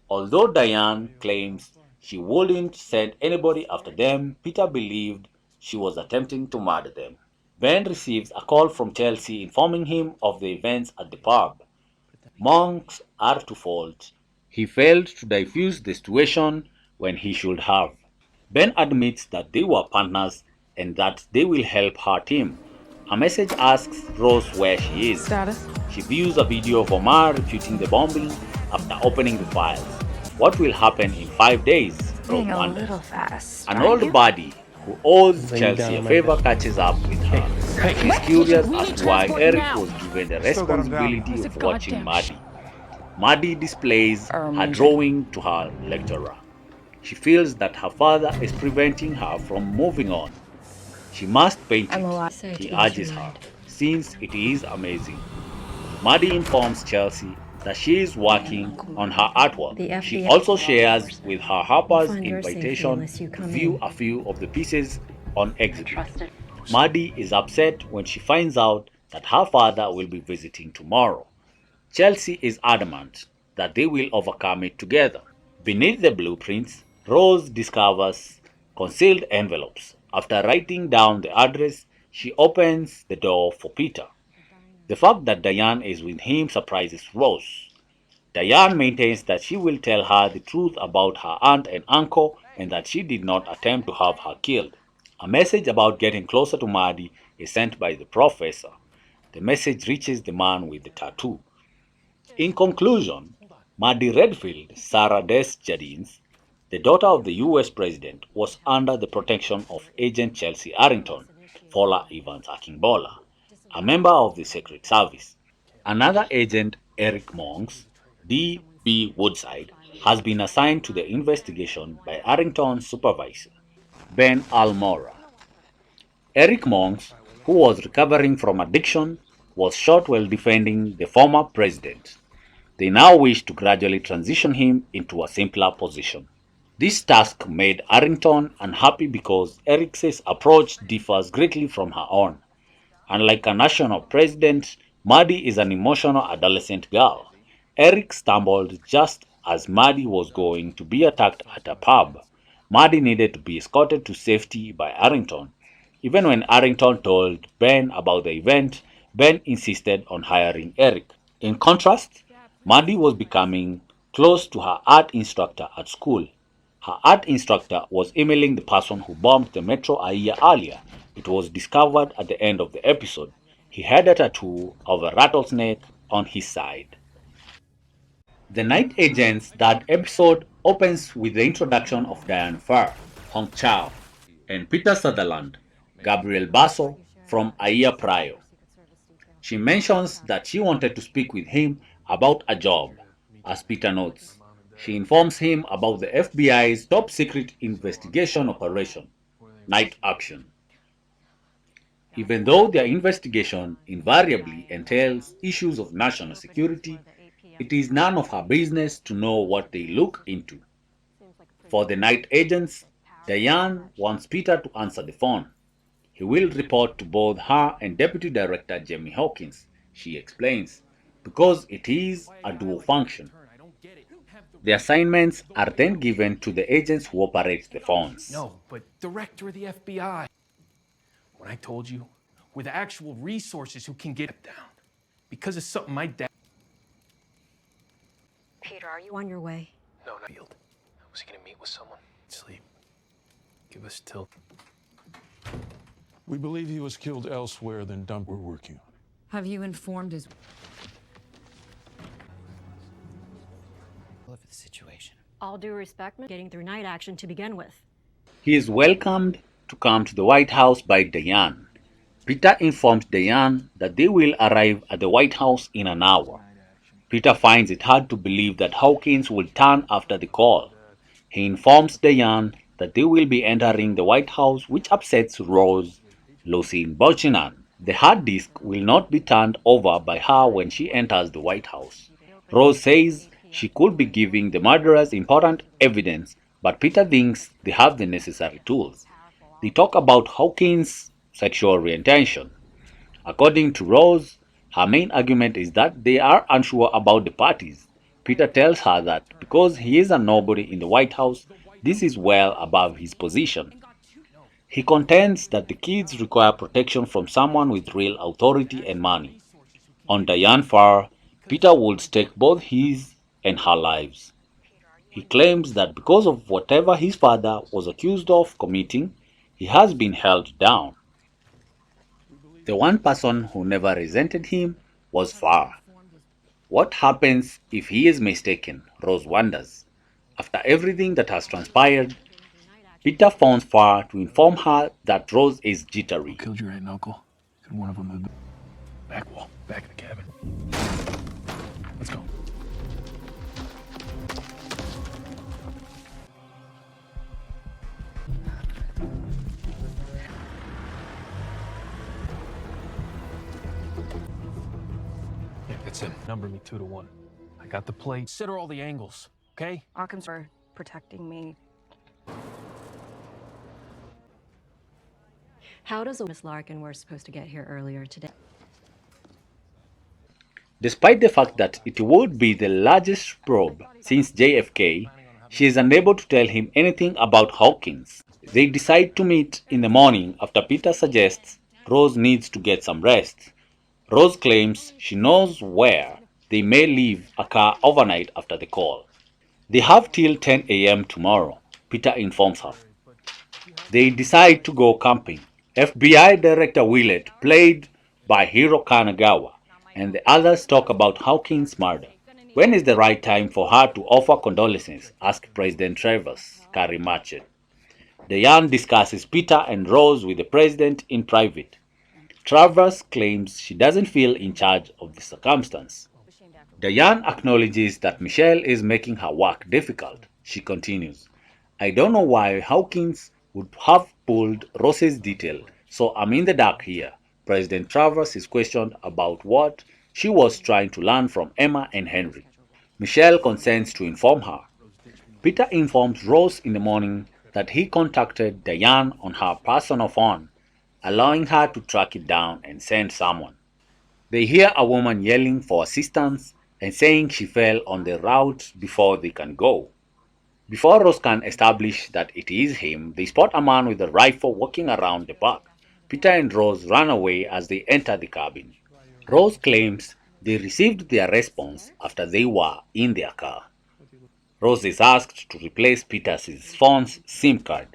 Although Diane claims she wouldn't send anybody after them, Peter believed she was attempting to murder them. Ben receives a call from Chelsea informing him of the events at the pub. Monks are to fault. He failed to diffuse the situation when he should have. Ben admits that they were partners and that they will help her team. A message asks Rose where she is. Status? She views a video of Omar refuting the bombing after opening the files. What will happen in 5 days? Rose Being a wonders. little fast. An aren't old you? buddy who owes Lay you Chelsea down a on my favor bed. catches up with her. Hey, She's curious We as need to why transport Eric now. was given the Still got him down. responsibility He's a of watching goddamn Maddie. Maddie displays her Amazing. drawing to her lecturer. She feels that her father is preventing her from moving on. She must paint I'm it, alive. he urges her, since it is amazing. Maddie informs Chelsea that she is working on her artwork. The She FBI also shares with her Harper's find your safety invitation unless you to come view in. a few of the pieces on exhibit. Maddie is upset when she finds out that her father will be visiting tomorrow. Chelsea is adamant that they will overcome it together. Beneath the blueprints, Rose discovers concealed envelopes. After writing down the address, she opens the door for Peter. The fact that Diane is with him surprises Rose. Diane maintains that she will tell her the truth about her aunt and uncle and that she did not attempt to have her killed. A message about getting closer to Maddie is sent by the professor. The message reaches the man with the tattoo. In conclusion, Maddie Redfield, Sarah Desjardins, the daughter of the US President, was under the protection of Agent Chelsea Arrington, Paula Evans Akingbola, a member of the Secret Service. Another agent, Eric Monks, D.B. Woodside, has been assigned to the investigation by Arrington's supervisor, Ben Almora. Eric Monks, who was recovering from addiction, was shot while defending the former president. They now wish to gradually transition him into a simpler position. This task made Arrington unhappy because Eric's approach differs greatly from her own. Unlike a national president, Maddie is an emotional adolescent girl. Eric stumbled just as Maddie was going to be attacked at a pub. Maddie needed to be escorted to safety by Arrington. Even when Arrington told Ben about the event, Ben insisted on hiring Eric. In contrast, Maddie was becoming close to her art instructor at school. Her art instructor was emailing the person who bombed the metro a year earlier. It was discovered at the end of the episode. He had a tattoo of a rattlesnake on his side. The Night Agents' third episode opens with the introduction of Diane Farr, Hong Chow, and Peter Sutherland, Gabriel Basso, from a year prior. She mentions that she wanted to speak with him about a job. As Peter notes, she informs him about the FBI's top secret investigation operation, Night Action. Even though their investigation invariably entails issues of national security, it is none of her business to know what they look into. For the night agents, Diane wants Peter to answer the phone. He will report to both her and Deputy Director Jamie Hawkins, she explains, because it is a dual function. The assignments are then given to the agents who operate the phones. No, but director of the FBI. When I told you, with actual resources who can get it down. Because of something my dad... Peter, are you on your way? No, not field. Was he gonna meet with someone? Sleep. Give us till... We believe he was killed elsewhere than Dump we're working on. Have you informed his... Of the situation. All due respect, getting through night action to begin with. He is welcomed to come to the White House by Diane. Peter informed Diane that they will arrive at the White House in an hour. Peter finds it hard to believe that Hawkins will turn after the call. He informs Dian that they will be entering the White House, which upsets Rose, Lucy Bolchinan. The hard disk will not be turned over by her when she enters the White House. Rose says she could be giving the murderers important evidence, but Peter thinks they have the necessary tools. They talk about Hawkins' sexual orientation. According to Rose, her main argument is that they are unsure about the parties. Peter tells her that because he is a nobody in the White House, this is well above his position. He contends that the kids require protection from someone with real authority and money. On Dian's far, Peter would stake both his and her lives. He claims that because of whatever his father was accused of committing, he has been held down. The one person who never resented him was Farr. What happens if he is mistaken? Rose wonders. After everything that has transpired, Peter phones Farr to inform her that Rose is jittery. Who killed your aunt and uncle? Could one of them have been back wall, back in the cabin? Let's go. Yeah, it's him. Number me 2 to 1. I got the plate. Consider all the angles, okay? Hawkins for protecting me. How does Miss Larkin were supposed to get here earlier today? Despite the fact that it would be the largest probe since JFK, she is unable to tell him anything about Hawkins. They decide to meet in the morning after Peter suggests Rose needs to get some rest. Rose claims she knows where they may leave a car overnight after the call. They have till 10 a.m. tomorrow, Peter informs her. They decide to go camping. FBI Director Willett, played by Hiro Kanagawa, and the others talk about Hawkins' murder. When is the right time for her to offer condolences? Asked President Travers, Carrie Matchett. Dian discusses Peter and Rose with the president in private. Travers claims she doesn't feel in charge of the circumstance. Dian acknowledges that Michelle is making her work difficult. She continues, I don't know why Hawkins would have pulled Rose's detail, so I'm in the dark here. President Travers is questioned about what she was trying to learn from Emma and Henry. Michelle consents to inform her. Peter informs Rose in the morning that he contacted Dian on her personal phone, allowing her to track it down and send someone. They hear a woman yelling for assistance and saying she fell on the route before they can go. Before Rose can establish that it is him, they spot a man with a rifle walking around the park. Peter and Rose run away as they enter the cabin. Rose claims they received their response after they were in their car. Rose is asked to replace Peter's phone's SIM card.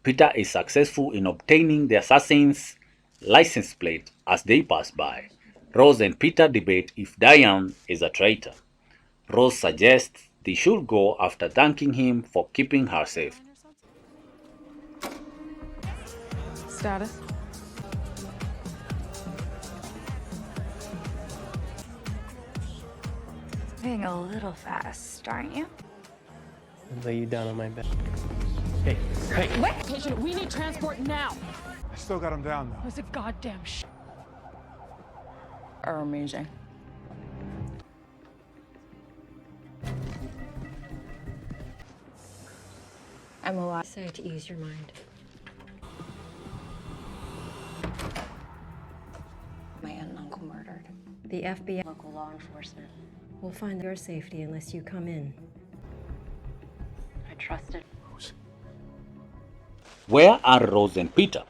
Peter is successful in obtaining the assassin's license plate as they pass by. Rose and Peter debate if Dian is a traitor. Rose suggests they should go after thanking him for keeping her safe. Status? Moving a little fast, aren't you? I'll lay you down on my bed. Hey, hey! Wait! Patient, we need transport now! I still got him down, though. It was a goddamn Are amazing. I'm alive. Say to ease your mind. My aunt and uncle murdered. The FBI, Local law enforcement. will find your safety unless you come in. I trusted. Where are Rose and Peter?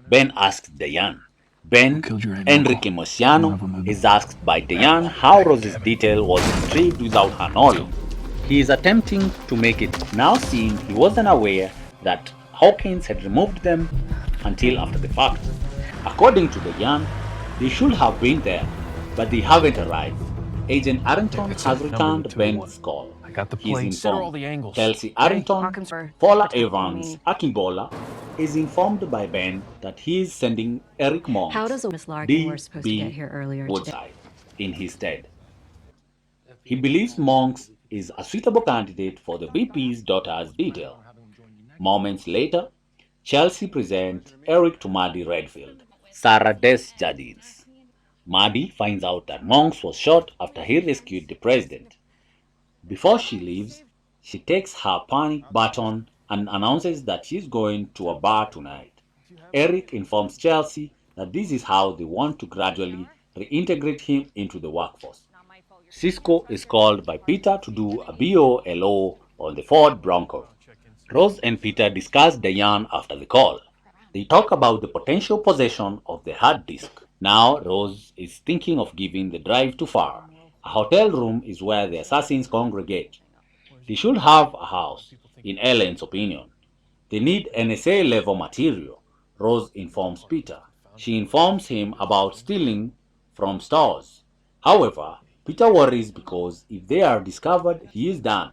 Ben asks Dian. Ben, Enrique Mosiano, is asked by Dian how Rose's detail was retrieved without her knowledge. He is attempting to make it now seem he wasn't aware that Hawkins had removed them until after the fact. According to Dian, they should have been there, but they haven't arrived. Agent Arrington has returned Ben's call. He is informed. Kelsey Arrington, Paula Evans Akimbola, is informed by Ben that he is sending Eric Monks, How does Miss Larkin were supposed to get here earlier today? Woodside, in his stead. He believes Monks is a suitable candidate for the VP's daughter's detail. Moments later, Chelsea presents Eric to Maddie Redfield, Sarah Desjardins. Maddie finds out that Monks was shot after he rescued the president. Before she leaves, she takes her panic button and announces that she's going to a bar tonight. Eric informs Chelsea that this is how they want to gradually reintegrate him into the workforce. Cisco is called by Peter to do a BOLO on the Ford Bronco. Rose and Peter discuss Dian after the call. They talk about the potential possession of the hard disk. Now Rose is thinking of giving the drive to Far. A hotel room is where the assassins congregate. They should have a house, in Ellen's opinion. They need NSA-level material, Rose informs Peter. She informs him about stealing from stores. However, Peter worries because if they are discovered, he is done.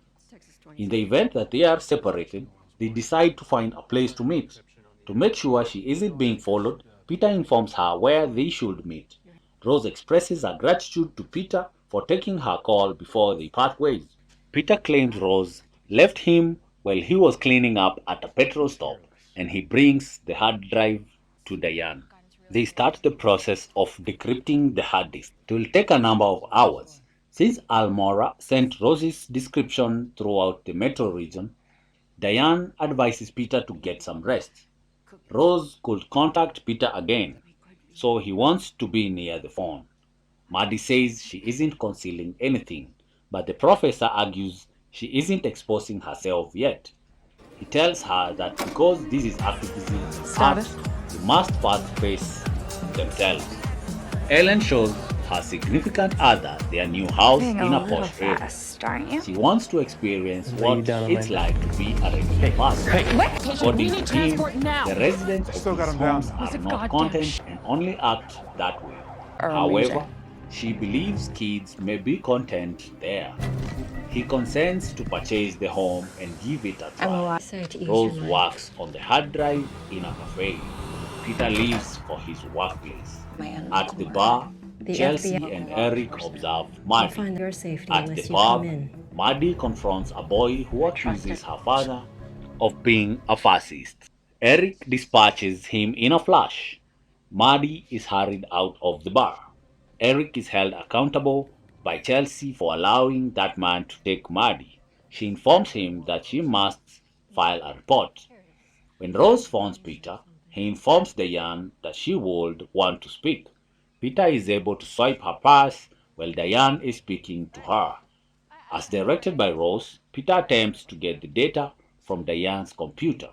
In the event that they are separated, they decide to find a place to meet. To make sure she isn't being followed, Peter informs her where they should meet. Rose expresses her gratitude to Peter for taking her call before they part ways. Peter claims Rose left him while he was cleaning up at a petrol stop, and he brings the hard drive to Dian. They start the process of decrypting the hard disk. It will take a number of hours. Since Almora sent Rose's description throughout the metro region, Dian advises Peter to get some rest. Rose could contact Peter again, so he wants to be near the phone. Maddie says she isn't concealing anything, but the professor argues she isn't exposing herself yet. He tells her that because this is activism art, they must first face themselves. Ellen shows her significant other their new house Moving in a a little posh area. fast, aren't you? She wants to experience Lay what down on my it's bed. like to be a regular person. Patient, we According need to him, transport now. the residents of Still got these him down. homes He's are a not goddamn content and only act that way. Or However, illusion. she believes kids may be content there. He consents to purchase the home and give it a try. Say to ease Rose your mind. works on the hard drive in a cafe. Peter leaves for his workplace. At the bar, The Chelsea FBI and Eric observe will Maddie. find your safety At unless the you come pub, in. Maddie confronts a boy who accuses her father of being a fascist. Eric dispatches him in a flash. Maddie is hurried out of the bar. Eric is held accountable by Chelsea for allowing that man to take Maddie. She informs him that she must file a report. When Rose phones Peter, he informs Diane that she would want to speak. Peter is able to swipe her purse while Diane is speaking to her. As directed by Rose, Peter attempts to get the data from Diane's computer.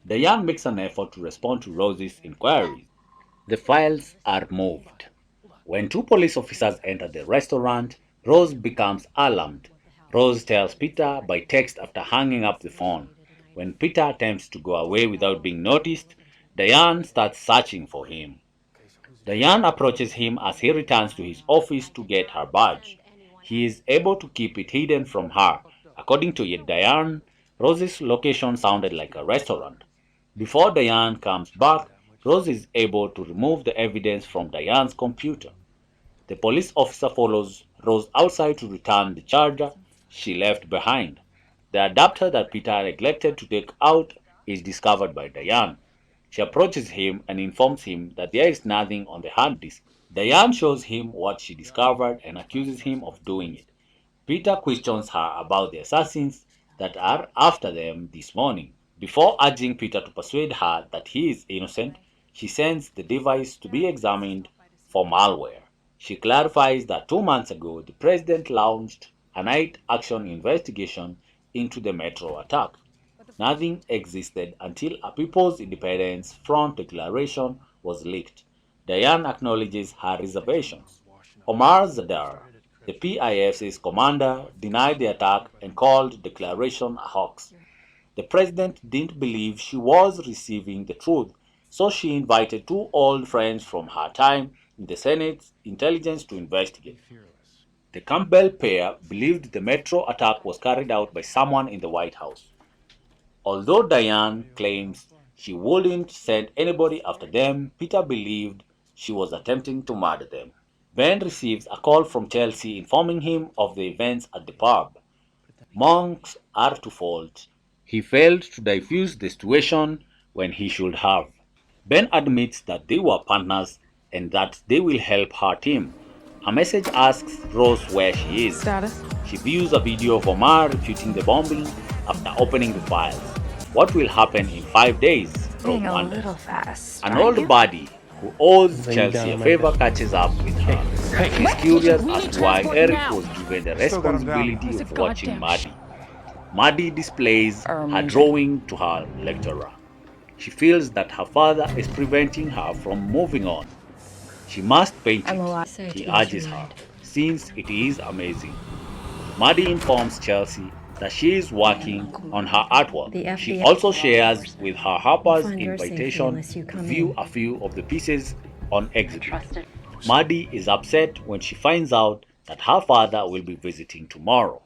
Diane makes an effort to respond to Rose's inquiries. The files are moved. When two police officers enter the restaurant, Rose becomes alarmed. Rose tells Peter by text after hanging up the phone. When Peter attempts to go away without being noticed, Diane starts searching for him. Diane approaches him as he returns to his office to get her badge. He is able to keep it hidden from her. According to Diane, Rose's location sounded like a restaurant. Before Diane comes back, Rose is able to remove the evidence from Diane's computer. The police officer follows Rose outside to return the charger she left behind. The adapter that Peter neglected to take out is discovered by Diane. She approaches him and informs him that there is nothing on the hard disk. Diane shows him what she discovered and accuses him of doing it. Peter questions her about the assassins that are after them this morning. Before urging Peter to persuade her that he is innocent, she sends the device to be examined for malware. She clarifies that 2 months ago, the president launched a night action investigation into the metro attack. Nothing existed until a People's Independence Front declaration was leaked. Diane acknowledges her reservations. Omar Zadar, the PIF's commander, denied the attack and called the declaration a hoax. The president didn't believe she was receiving the truth, so she invited two old friends from her time in the Senate's intelligence to investigate. The Campbell pair believed the metro attack was carried out by someone in the White House. Although Diane claims she wouldn't send anybody after them, Peter believed she was attempting to murder them. Ben receives a call from Chelsea informing him of the events at the pub. Monks are to fault. He failed to diffuse the situation when he should have. Ben admits that they were partners and that they will help her team. A message asks Rose where she is. Status? She views a video of Omar refuting the bombing after opening the files. What will happen in 5 days? Rose Being a wonders. little fast. An aren't old you? buddy who owes Lay you down Chelsea a on my favor bed. catches up with her. Hey, She's curious We as need to why transport Eric now. was given the Still got him down. responsibility He's a of watching goddamn Maddie. Maddie displays her Amazing. drawing to her lecturer. She feels that her father is preventing her from moving on. She must paint I'm it, alive. Say he to ease urges your her, mind. since it is amazing. Maddie informs Chelsea that she is working on her artwork. The She FBI also shares with her Harper's find your safety invitation unless you to come view in. a few of the pieces on exhibit. Maddie is upset when she finds out that her father will be visiting tomorrow.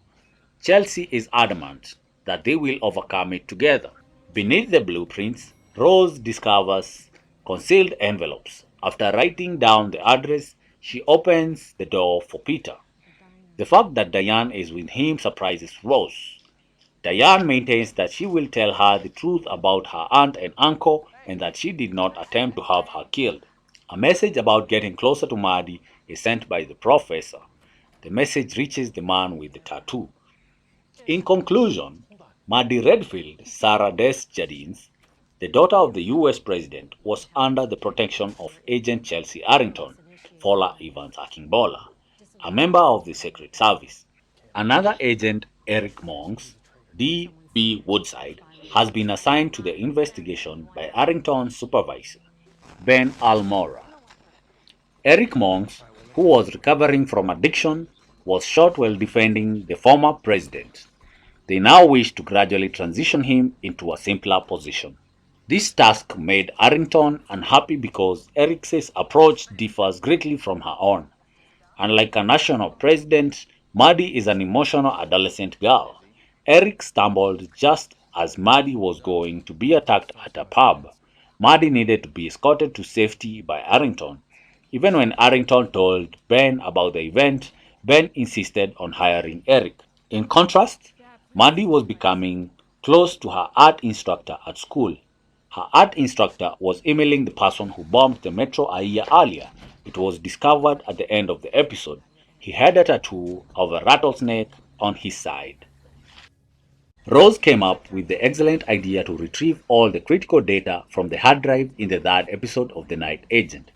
Chelsea is adamant that they will overcome it together. Beneath the blueprints, Rose discovers concealed envelopes. After writing down the address, she opens the door for Peter. The fact that Dian is with him surprises Rose. Diane maintains that she will tell her the truth about her aunt and uncle and that she did not attempt to have her killed. A message about getting closer to Maddie is sent by the professor. The message reaches the man with the tattoo. In conclusion, Maddie Redfield, Sarah Desjardins, the daughter of the US president, was under the protection of Agent Chelsea Arrington, Paula Evans Akingbola, a member of the Secret Service. Another agent, Eric Monks, D.B. Woodside, has been assigned to the investigation by Arrington's supervisor, Ben Almora. Eric Monks, who was recovering from addiction, was shot while defending the former president. They now wish to gradually transition him into a simpler position. This task made Arrington unhappy because Eric's approach differs greatly from her own. Unlike a national president, Maddie is an emotional adolescent girl. Eric stumbled just as Maddie was going to be attacked at a pub. Maddie needed to be escorted to safety by Arrington. Even when Arrington told Ben about the event, Ben insisted on hiring Eric. In contrast, Maddie was becoming close to her art instructor at school. Her art instructor was emailing the person who bombed the metro a year earlier. It was discovered at the end of the episode. He had a tattoo of a rattlesnake on his side. Rose came up with the excellent idea to retrieve all the critical data from the hard drive in the third episode of The Night Agent.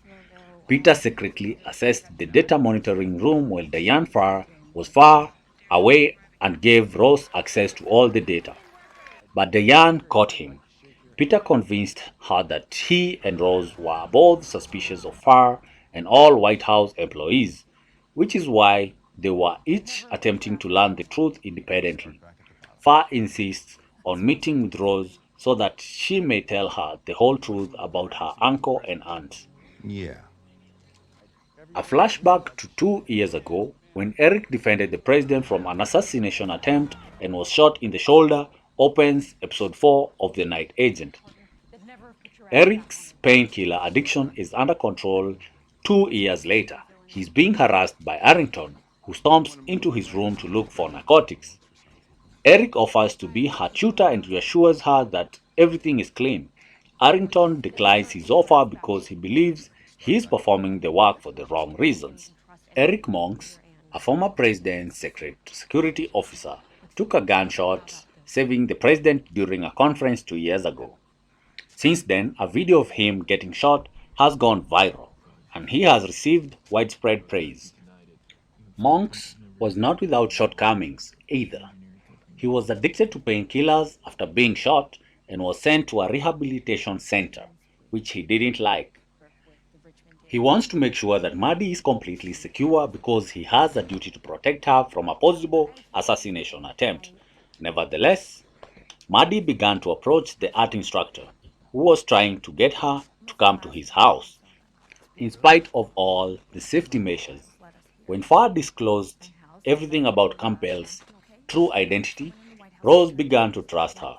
Peter secretly accessed the data monitoring room while Diane Farr was far away and gave Rose access to all the data. But Diane caught him. Peter convinced her that he and Rose were both suspicious of Farr and all White House employees, which is why they were each attempting to learn the truth independently. Farr insists on meeting with Rose so that she may tell her the whole truth about her uncle and aunt. Yeah. A flashback to 2 years ago when Eric defended the president from an assassination attempt and was shot in the shoulder opens episode 4 of The Night Agent. Eric's painkiller addiction is under control 2 years later. He's being harassed by Arrington, who storms into his room to look for narcotics. Eric offers to be her tutor and reassures her that everything is clean. Arrington declines his offer because he believes he is performing the work for the wrong reasons. Eric Monks, a former president's security officer, took a gunshot, saving the president during a conference 2 years ago. Since then, a video of him getting shot has gone viral, and he has received widespread praise. Monks was not without shortcomings either. He was addicted to painkillers after being shot and was sent to a rehabilitation center, which he didn't like. He wants to make sure that Maddie is completely secure because he has a duty to protect her from a possible assassination attempt. Nevertheless, Maddie began to approach the art instructor, who was trying to get her to come to his house. In spite of all the safety measures, when Farr disclosed everything about Campbell's true identity, Rose began to trust her.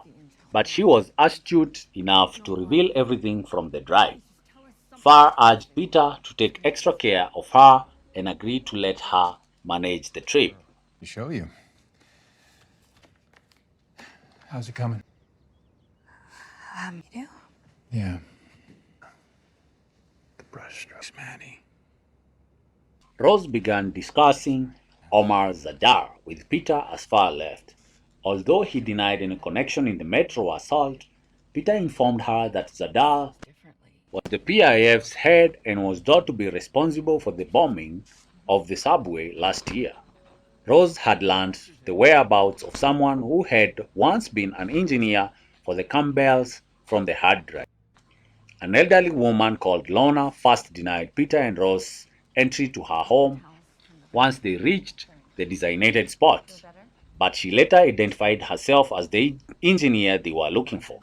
But she was astute enough to reveal everything from the drive. Farr urged Peter to take extra care of her and agreed to let her manage the trip. To show you. How's it coming? You do? Yeah. The brushstrokes, Maddie. Rose began discussing Omar Zadar with Peter as far left. Although he denied any connection in the metro assault, Peter informed her that Zadar was the PIF's head and was thought to be responsible for the bombing of the subway last year. Rose had learned the whereabouts of someone who had once been an engineer for the Campbells from the hard drive. An elderly woman called Lona first denied Peter and Rose entry to her home once they reached the designated spot, but she later identified herself as the engineer they were looking for.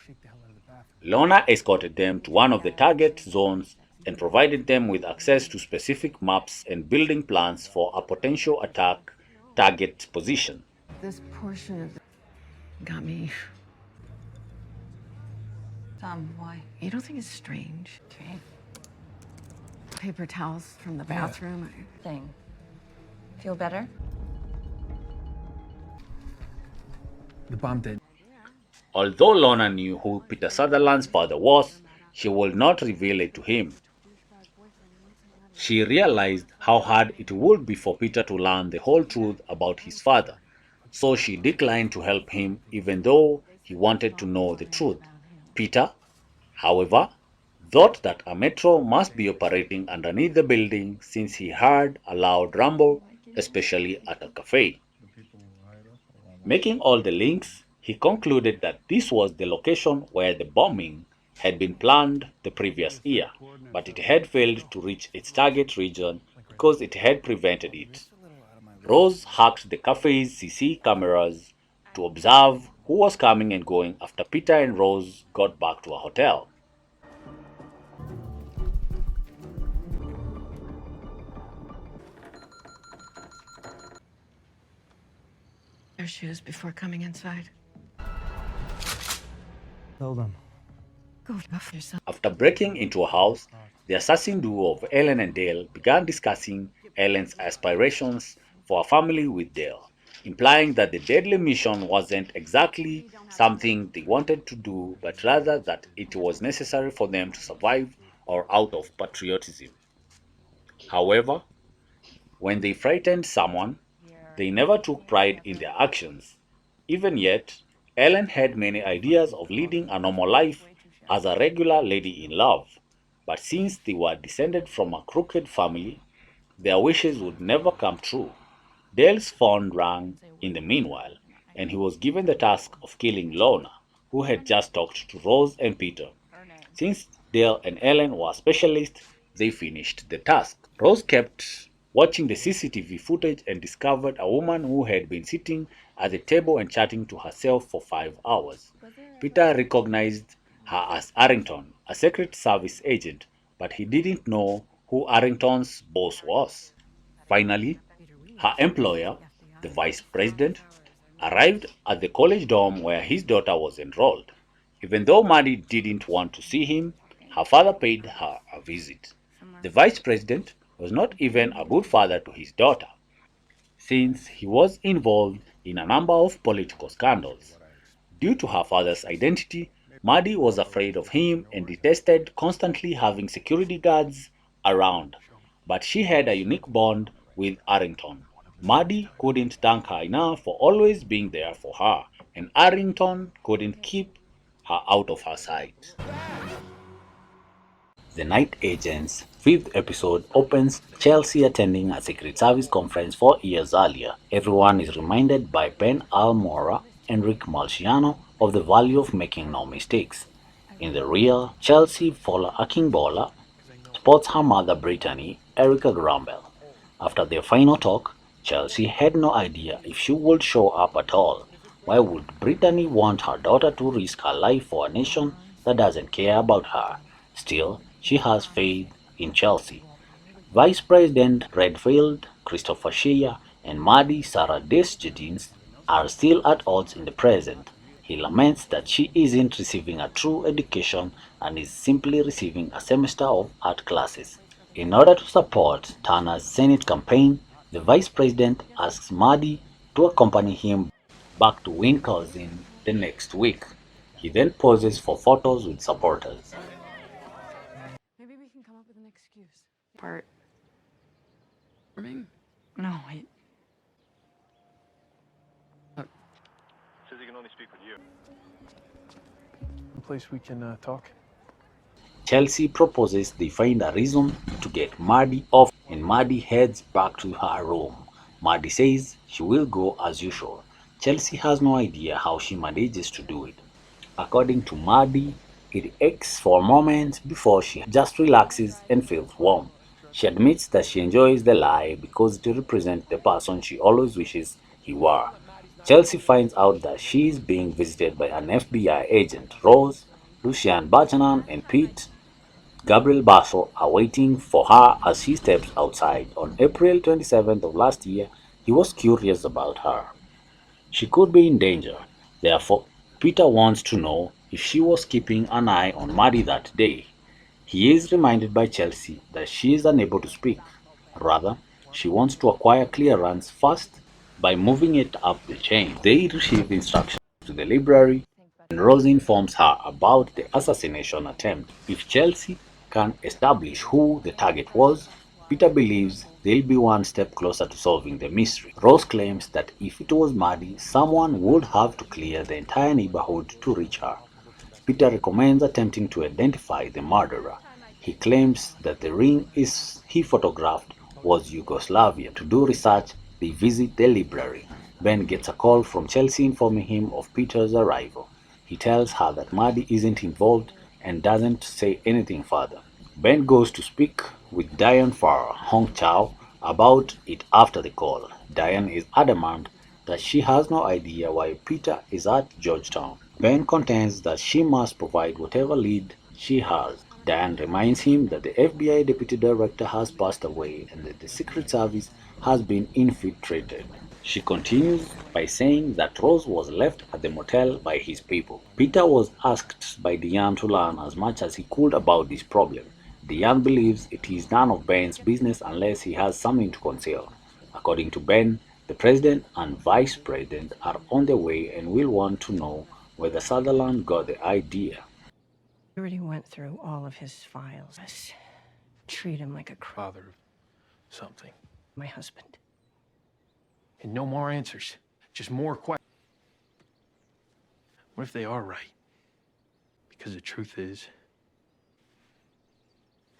Lona escorted them to one of the target zones and provided them with access to specific maps and building plans for a potential attack target position. This portion of got me. Why? You don't think it's strange? Okay. Paper towels from the bathroom. Thing. Feel better? The bomb did. Although Lona knew who Peter Sutherland's father was, she would not reveal it to him. She realized how hard it would be for Peter to learn the whole truth about his father, so she declined to help him even though he wanted to know the truth. Peter, however, thought that a metro must be operating underneath the building since he heard a loud rumble, especially at a cafe. Making all the links, he concluded that this was the location where the bombing had been planned the previous year, but it had failed to reach its target region because it had prevented it. Rose hacked the cafe's CC cameras to observe who was coming and going after Peter and Rose got back to a hotel. Their shoes before coming inside. Hold on. Go F yourself. After breaking into a house, the assassin duo of Ellen and Dale began discussing Ellen's aspirations for a family with Dale, implying that the deadly mission wasn't exactly something they wanted to do, but rather that it was necessary for them to survive or out of patriotism. However, when they frightened someone, they never took pride in their actions. Even yet, Ellen had many ideas of leading a normal life as a regular lady in love, but since they were descended from a crooked family, their wishes would never come true. Dale's phone rang in the meanwhile, and he was given the task of killing Lona, who had just talked to Rose and Peter. Since Dale and Ellen were specialists, they finished the task. Rose kept watching the CCTV footage and discovered a woman who had been sitting at the table and chatting to herself for 5 hours. Peter recognized her as Arrington, a Secret Service agent, but he didn't know who Arrington's boss was. Finally, her employer, the vice president, arrived at the college dorm where his daughter was enrolled. Even though Maddie didn't want to see him, her father paid her a visit. The vice president was not even a good father to his daughter, since he was involved in a number of political scandals. Due to her father's identity, Maddie was afraid of him and detested constantly having security guards around, but she had a unique bond with Arrington. Maddie couldn't thank her enough for always being there for her, and Arrington couldn't keep her out of her sight. The Night Agent's 5th episode opens Chelsea attending a Secret Service conference 4 years earlier. Everyone is reminded by Ben Almora and Rick Marciano of the value of making no mistakes. In the real, Chelsea Fowler Akingbola spots her mother Brittany, Erica Grumble. After their final talk, Chelsea had no idea if she would show up at all. Why would Brittany want her daughter to risk her life for a nation that doesn't care about her? Still, she has faith in Chelsea. Vice President Redfield, Christopher Shea, and Maddie Sarah Desjardins are still at odds in the present. He laments that she isn't receiving a true education and is simply receiving a semester of art classes. In order to support Turner's Senate campaign, the vice president asks Maddie to accompany him back to Wisconsin the next week. He then poses for photos with supporters. Maybe we can come up with an excuse. Part. No, wait. Says he can only speak with you. A place we can talk. Chelsea proposes they find a reason to get Maddie off, and Maddie heads back to her room. Maddie says she will go as usual. Chelsea has no idea how she manages to do it. According to Maddie, it aches for a moment before she just relaxes and feels warm. She admits that she enjoys the lie because it represents the person she always wishes he were. Chelsea finds out that she is being visited by an FBI agent. Rose, Lucian Buchanan, and Pete Gabriel Basso are waiting for her as she steps outside. On April 27th of last year, he was curious about her. She could be in danger. Therefore, Peter wants to know if she was keeping an eye on Maddie that day. He is reminded by Chelsea that she is unable to speak. Rather, she wants to acquire clearance first by moving it up the chain. They receive instructions to the library, and Rose informs her about the assassination attempt. If Chelsea can establish who the target was, Peter believes they'll be one step closer to solving the mystery. Rose claims that if it was Maddie, someone would have to clear the entire neighborhood to reach her. Peter recommends attempting to identify the murderer. He claims that the ring he photographed was Yugoslavian. To do research, they visit the library. Ben gets a call from Chelsea informing him of Peter's arrival. He tells her that Maddie isn't involved and doesn't say anything further. Ben goes to speak with Dian for Hong Chow about it after the call. Dian is adamant that she has no idea why Peter is at Georgetown. Ben contends that she must provide whatever lead she has. Dian reminds him that the FBI deputy director has passed away and that the Secret Service has been infiltrated. She continues by saying that Rose was left at the motel by his people. Peter was asked by Dian to learn as much as he could about this problem. Dian believes it is none of Ben's business unless he has something to conceal. According to Ben, the president and vice president are on their way and will want to know whether Sutherland got the idea. I already went through all of his files. Treat him like a Father of something. my husband. And no more answers. Just more questions. What if they are right? Because the truth is,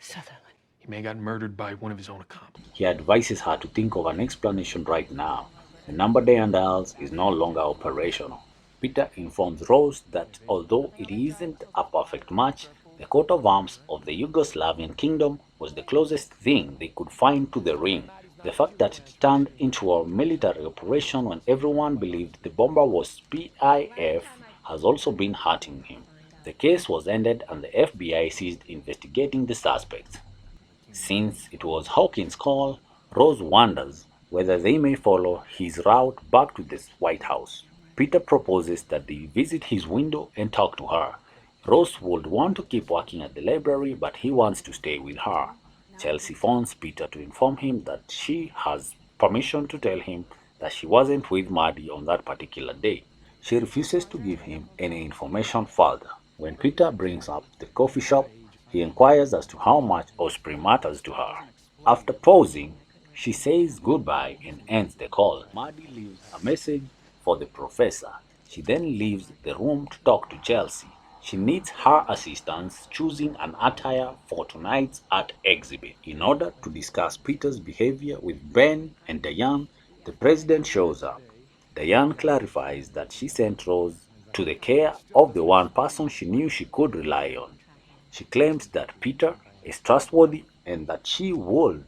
Sutherland. he may have gotten murdered by one of his own accomplices. He advises her to think of an explanation right now. The number Dian dials is no longer operational. Peter informs Rose that although it isn't a perfect match, the coat of arms of the Yugoslavian kingdom was the closest thing they could find to the ring. The fact that it turned into a military operation when everyone believed the bomber was PIF has also been hurting him. The case was ended and the FBI ceased investigating the suspects. Since it was Hawkins' call, Rose wonders whether they may follow his route back to the White House. Peter proposes that they visit his window and talk to her. Rose would want to keep working at the library, but he wants to stay with her. Chelsea phones Peter to inform him that she has permission to tell him that she wasn't with Maddie on that particular day. She refuses to give him any information further. When Peter brings up the coffee shop, he inquires as to how much Osprey matters to her. After pausing, she says goodbye and ends the call. Maddie leaves a message for the professor. She then leaves the room to talk to Chelsea. She needs her assistance choosing an attire for tonight's art exhibit. In order to discuss Peter's behavior with Ben and Dian, the president shows up. Dian clarifies that she sent Rose to the care of the one person she knew she could rely on. She claims that Peter is trustworthy and that she would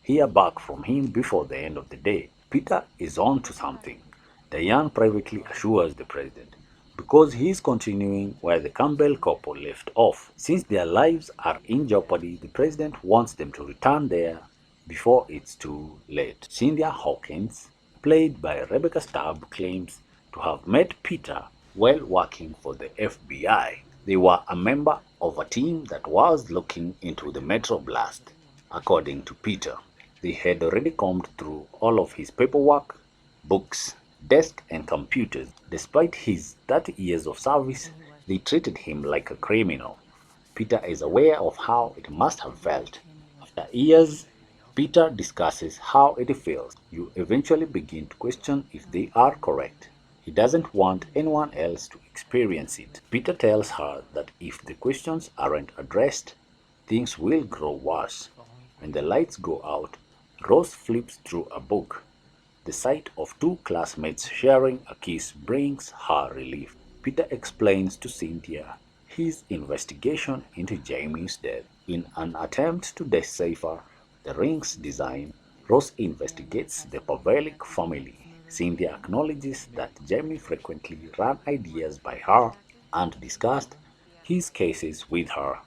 hear back from him before the end of the day. Peter is on to something. Dian privately assures the president, because he is continuing where the Campbell couple left off. Since their lives are in jeopardy, the president wants them to return there before it's too late. Cynthia Hawkins, played by Rebecca Staub, claims to have met Peter while working for the FBI. They were a member of a team that was looking into the Metro blast. According to Peter, they had already combed through all of his paperwork, books, desk, and computers. Despite his 30 years of service, they treated him like a criminal. Peter is aware of how it must have felt. After years, Peter discusses how it feels. You eventually begin to question if they are correct. He doesn't want anyone else to experience it. Peter tells her that if the questions aren't addressed, things will grow worse. When the lights go out, Rose flips through a book. The sight of two classmates sharing a kiss brings her relief. Peter explains to Cynthia his investigation into Jamie's death. In an attempt to decipher the ring's design, Rose investigates the Pavlik family. Cynthia acknowledges that Jamie frequently ran ideas by her and discussed his cases with her.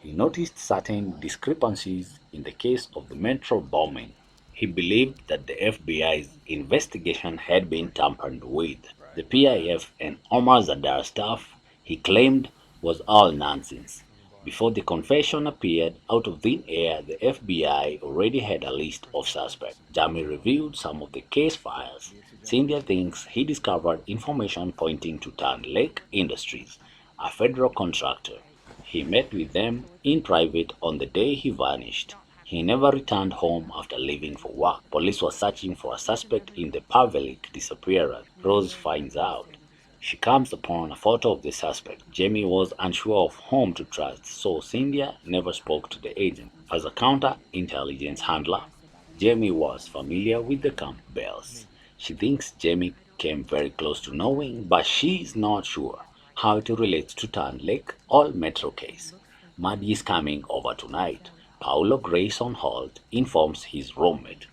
He noticed certain discrepancies in the case of the metro bombing. He believed that the FBI's investigation had been tampered with. The PIF and Omar Zadar stuff, he claimed, was all nonsense. Before the confession appeared out of thin air, the FBI already had a list of suspects. Jamie reviewed some of the case files. Cynthia thinks he discovered information pointing to Tan Lake Industries, a federal contractor. He met with them in private on the day he vanished. He never returned home after leaving for work. Police were searching for a suspect in the Pavlik disappearance. Rose finds out. She comes upon a photo of the suspect. Jamie was unsure of whom to trust, so Cynthia never spoke to the agent. As a counter-intelligence handler, Jamie was familiar with the Campbells. She thinks Jamie came very close to knowing, but she is not sure how it relates to Tan Lake or Metro case. Maddie is coming over tonight. Paolo Grayson Holt informs his roommate.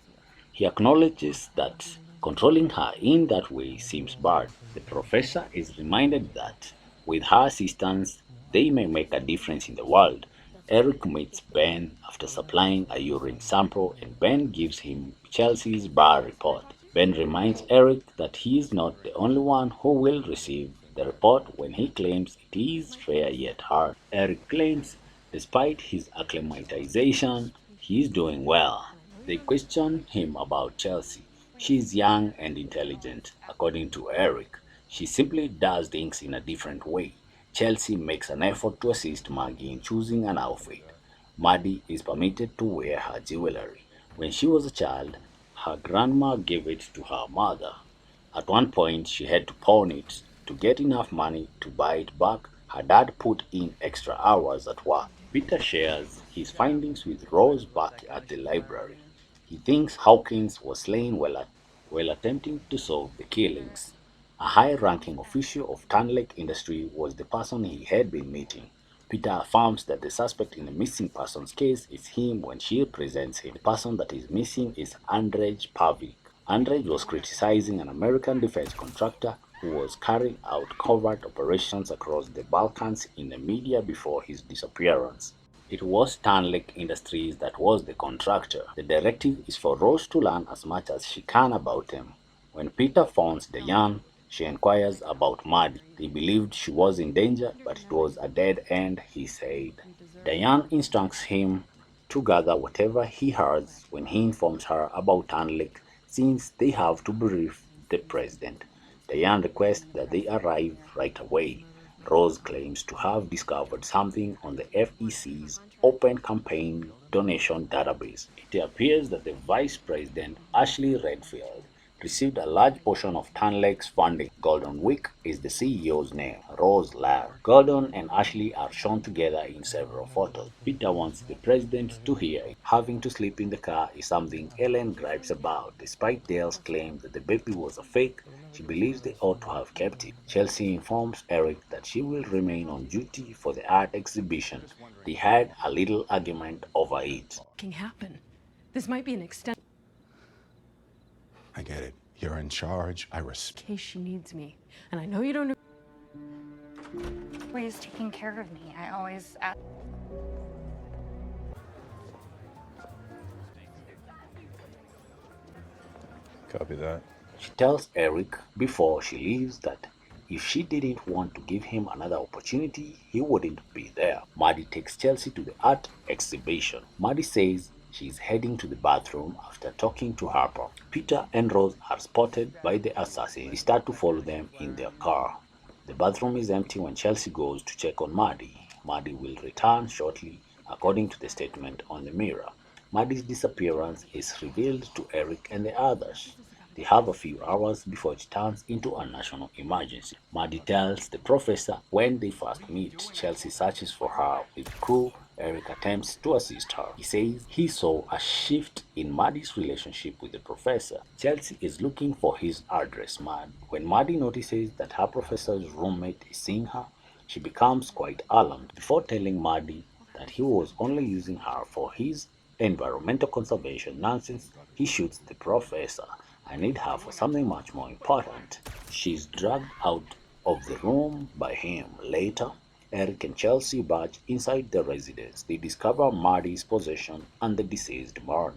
He acknowledges that controlling her in that way seems bad. The professor is reminded that with her assistance, they may make a difference in the world. Eric meets Ben after supplying a urine sample and Ben gives him Chelsea's bar report. Ben reminds Eric that he is not the only one who will receive the report when he claims it is fair yet hard. Eric claims despite his acclimatization, he is doing well. They question him about Chelsea. She is young and intelligent, according to Eric. She simply does things in a different way. Chelsea makes an effort to assist Maggie in choosing an outfit. Maddie is permitted to wear her jewelry. When she was a child, her grandma gave it to her mother. At one point, she had to pawn it to get enough money to buy it back. Her dad put in extra hours at work. Peter shares his findings with Rose back at the library. He thinks Hawkins was slain while attempting to solve the killings. A high-ranking official of Tan Lake Industry was the person he had been meeting. Peter affirms that the suspect in the missing persons case is him when she presents him. The person that is missing is Andrzej Pavlik. Andrzej was criticizing an American defense contractor who was carrying out covert operations across the Balkans in the media before his disappearance. It was Tan Lake Industries that was the contractor. The directive is for Rose to learn as much as she can about him. When Peter phones Dian, she inquires about Maddie. They believed she was in danger, but it was a dead end, he said. Dian instructs him to gather whatever he hears when he informs her about Tan Lake, since they have to brief the president. Dian requests that they arrive right away. Rose claims to have discovered something on the FEC's open campaign donation database. It appears that the Vice President, Ashley Redfield, received a large portion of Tan Lake's funding. Gordon Wick is the CEO's name. Rose laughs. Gordon and Ashley are shown together in several photos. Peter wants the president to hear it. Having to sleep in the car is something Ellen gripes about. Despite Dale's claim that the baby was a fake, she believes they ought to have kept it. Chelsea informs Eric that she will remain on duty for the art exhibition. They had a little argument over it. Can happen. This might be an extent. I get it. You're in charge. I In respect. case she needs me, and I know you don't. Always taking care of me. I always ask. Copy that. She tells Eric before she leaves that if she didn't want to give him another opportunity, he wouldn't be there. Maddie takes Chelsea to the art exhibition. Maddie says She is heading to the bathroom after talking to Harper. Peter and Rose are spotted by the assassin. They start to follow them in their car. The bathroom is empty when Chelsea goes to check on Maddie. Maddie will return shortly, according to the statement on the mirror. Maddie's disappearance is revealed to Eric and the others. They have a few hours before it turns into a national emergency. Maddie tells the professor when they first meet. Chelsea searches for her with the crew. Eric attempts to assist her. He says he saw a shift in Maddie's relationship with the professor. Chelsea is looking for his address. When Maddie notices that her professor's roommate is seeing her, she becomes quite alarmed. Before telling Maddie that he was only using her for his environmental conservation nonsense, he shoots the professor. I need her for something much more important. She's dragged out of the room by him. Later, Eric and Chelsea barge inside the residence. They discover Maddie's possession and the deceased man.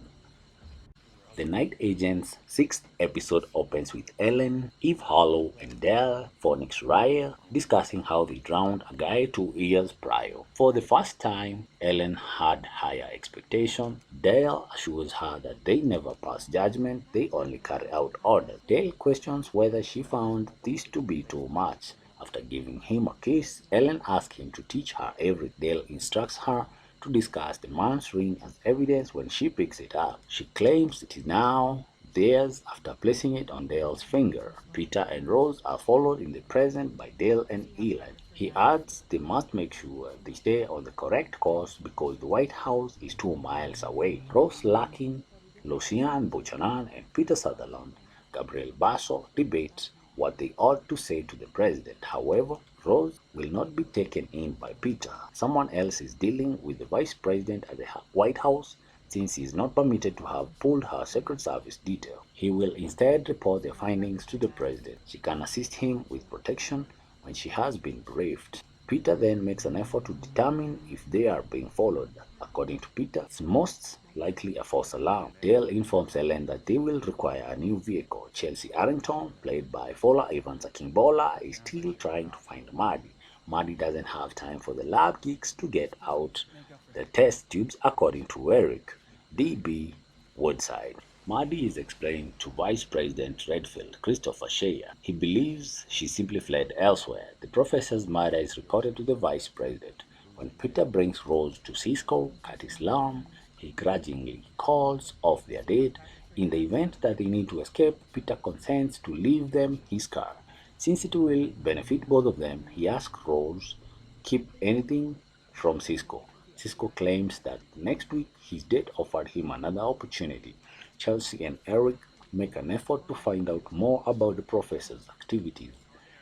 The Night Agent's sixth episode opens with Ellen, Eve Hollow, and Dale Phoenix Rye discussing how they drowned a guy 2 years prior. For the first time, Ellen had higher expectations. Dale assures her that they never pass judgment, they only carry out orders. Dale questions whether she found this to be too much. After giving him a kiss, Ellen asks him to teach her everything. Dale instructs her to discuss the man's ring as evidence when she picks it up. She claims it is now theirs after placing it on Dale's finger. Peter and Rose are followed in the present by Dale and Eli. He adds they must make sure they stay on the correct course because the White House is 2 miles away. Rose Larkin, Lucian Buchanan, and Peter Sutherland, Gabriel Basso debate what they ought to say to the president. However, Rose will not be taken in by Peter. Someone else is dealing with the vice president at the White House since he is not permitted to have pulled her Secret Service detail. He will instead report their findings to the president. She can assist him with protection when she has been briefed. Peter then makes an effort to determine if they are being followed. According to Peter, it's most likely a false alarm. Dale informs Ellen that they will require a new vehicle. Chelsea Arrington, played by Fola Evans Akingbola, is still trying to find Maddie. Maddie doesn't have time for the lab geeks to get out the test tubes, according to Eric D.B. Woodside. Maddie is explained to Vice President Redfield, Christopher Shea. He believes she simply fled elsewhere. The professor's murder is reported to the Vice President. When Peter brings Rose to Cisco at his alarm, he grudgingly calls off their date. In the event that they need to escape, Peter consents to leave them his car. Since it will benefit both of them, he asks Rose keep anything from Cisco. Cisco claims that next week his date offered him another opportunity. Chelsea and Eric make an effort to find out more about the professor's activities.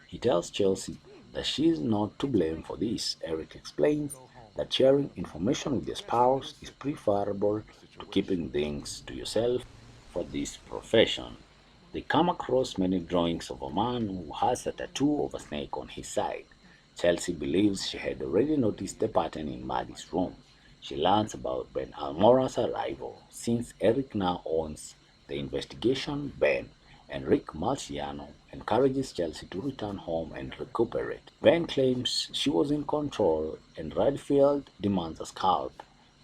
He tells Chelsea that she is not to blame for this. Eric explains that sharing information with your spouse is preferable to keeping things to yourself for this profession. They come across many drawings of a man who has a tattoo of a snake on his side. Chelsea believes she had already noticed the pattern in Maddie's room. She learns about Ben Almora's arrival. Since Eric now owns the investigation, Ben and Rick Marciano encourages Chelsea to return home and recuperate. Ben claims she was in control and Redfield demands a scalp.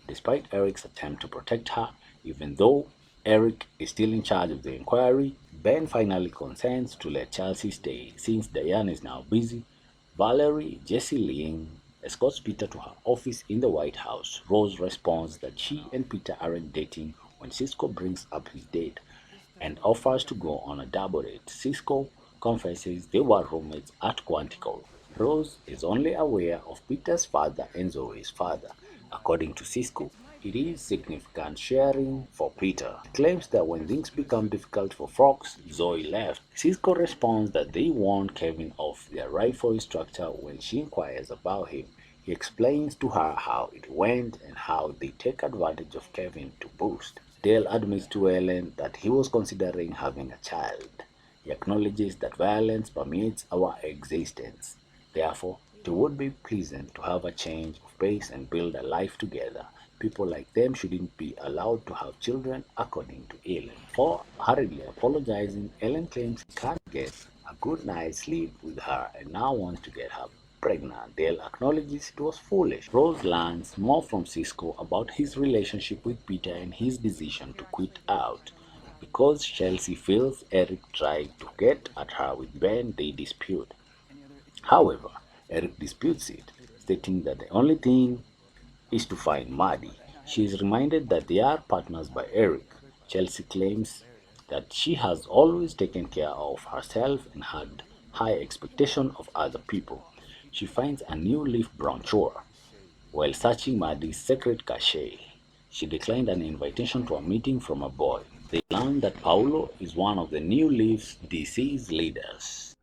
Despite Eric's attempt to protect her, even though Eric is still in charge of the inquiry, Ben finally consents to let Chelsea stay. Since Dian is now busy, Valerie Jessie Ling escorts Peter to her office in the White House. Rose responds that she and Peter aren't dating when Cisco brings up his date and offers to go on a double date. Cisco confesses they were roommates at Quantico. Rose is only aware of Peter's father and Zoe's father. According to Cisco, it is significant sharing for Peter. He claims that when things become difficult for Fox, Zoe left. Cisco responds that they warned Kevin of their rightful instructor when she inquires about him. He explains to her how it went and how they take advantage of Kevin to boost. Dale admits to Ellen that he was considering having a child. He acknowledges that violence permeates our existence. Therefore, it would be pleasant to have a change of pace and build a life together. People like them shouldn't be allowed to have children, according to Ellen. For hurriedly apologizing, Ellen claims he can't get a good night's sleep with her and now wants to get her pregnant. Dale acknowledges it was foolish. Rose learns more from Cisco about his relationship with Peter and his decision to quit out. Because Chelsea feels Eric tried to get at her with Ben, they dispute. However, Eric disputes it, stating that the only thing is to find Maddie. She is reminded that they are partners by Eric. Chelsea claims that she has always taken care of herself and had high expectations of other people. She finds a new leaf brochure while searching Maddie's secret cache. She declined an invitation to a meeting from a boy. They learn that Paulo is one of the New Leaf's DC's leaders.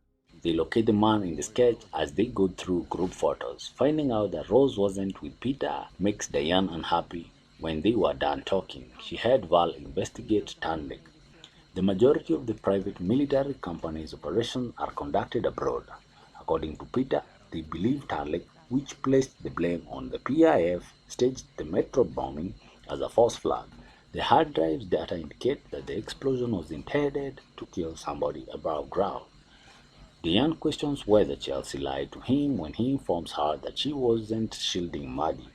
They locate the man in the sketch as they go through group photos. Finding out that Rose wasn't with Peter makes Dian unhappy. When they were done talking, she had Val investigate Tanlik. The majority of the private military companies' operations are conducted abroad. According to Peter, they believe Tanlik, which placed the blame on the PIF, staged the metro bombing as a false flag. The hard drive's data indicate that the explosion was intended to kill somebody above ground. Dian questions whether Chelsea lied to him when he informs her that she wasn't shielding Maddie.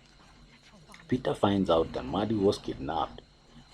Peter finds out that Maddie was kidnapped.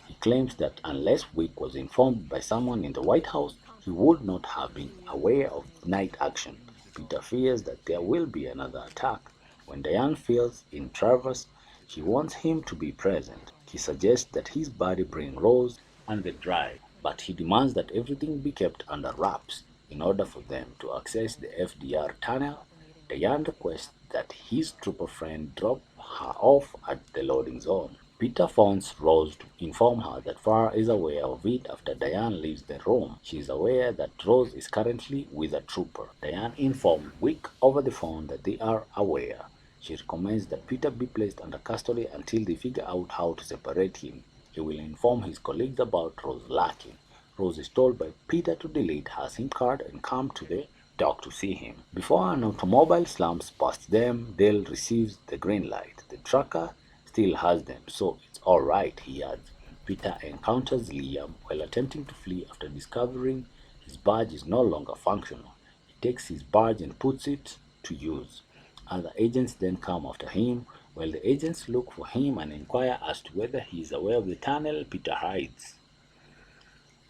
He claims that unless Wick was informed by someone in the White House, he would not have been aware of night action. Peter fears that there will be another attack. When Dian feels in Travers, she wants him to be present. He suggests that his body bring Rose and the drive, but he demands that everything be kept under wraps. In order for them to access the FDR tunnel, Dian requests that his trooper friend drop her off at the loading zone. Peter phones Rose to inform her that Farr is aware of it after Dian leaves the room. She is aware that Rose is currently with a trooper. Dian informs Wick over the phone that they are aware. She recommends that Peter be placed under custody until they figure out how to separate him. He will inform his colleagues about Rose lacking. Rose is told by Peter to delete her SIM card and come to the dock to see him. Before an automobile slams past them, Dale receives the green light. The tracker still has them, so it's alright, he adds. Peter encounters Liam while attempting to flee after discovering his badge is no longer functional. He takes his badge and puts it to use. Other agents then come after him. While the agents look for him and inquire as to whether he is aware of the tunnel, Peter hides.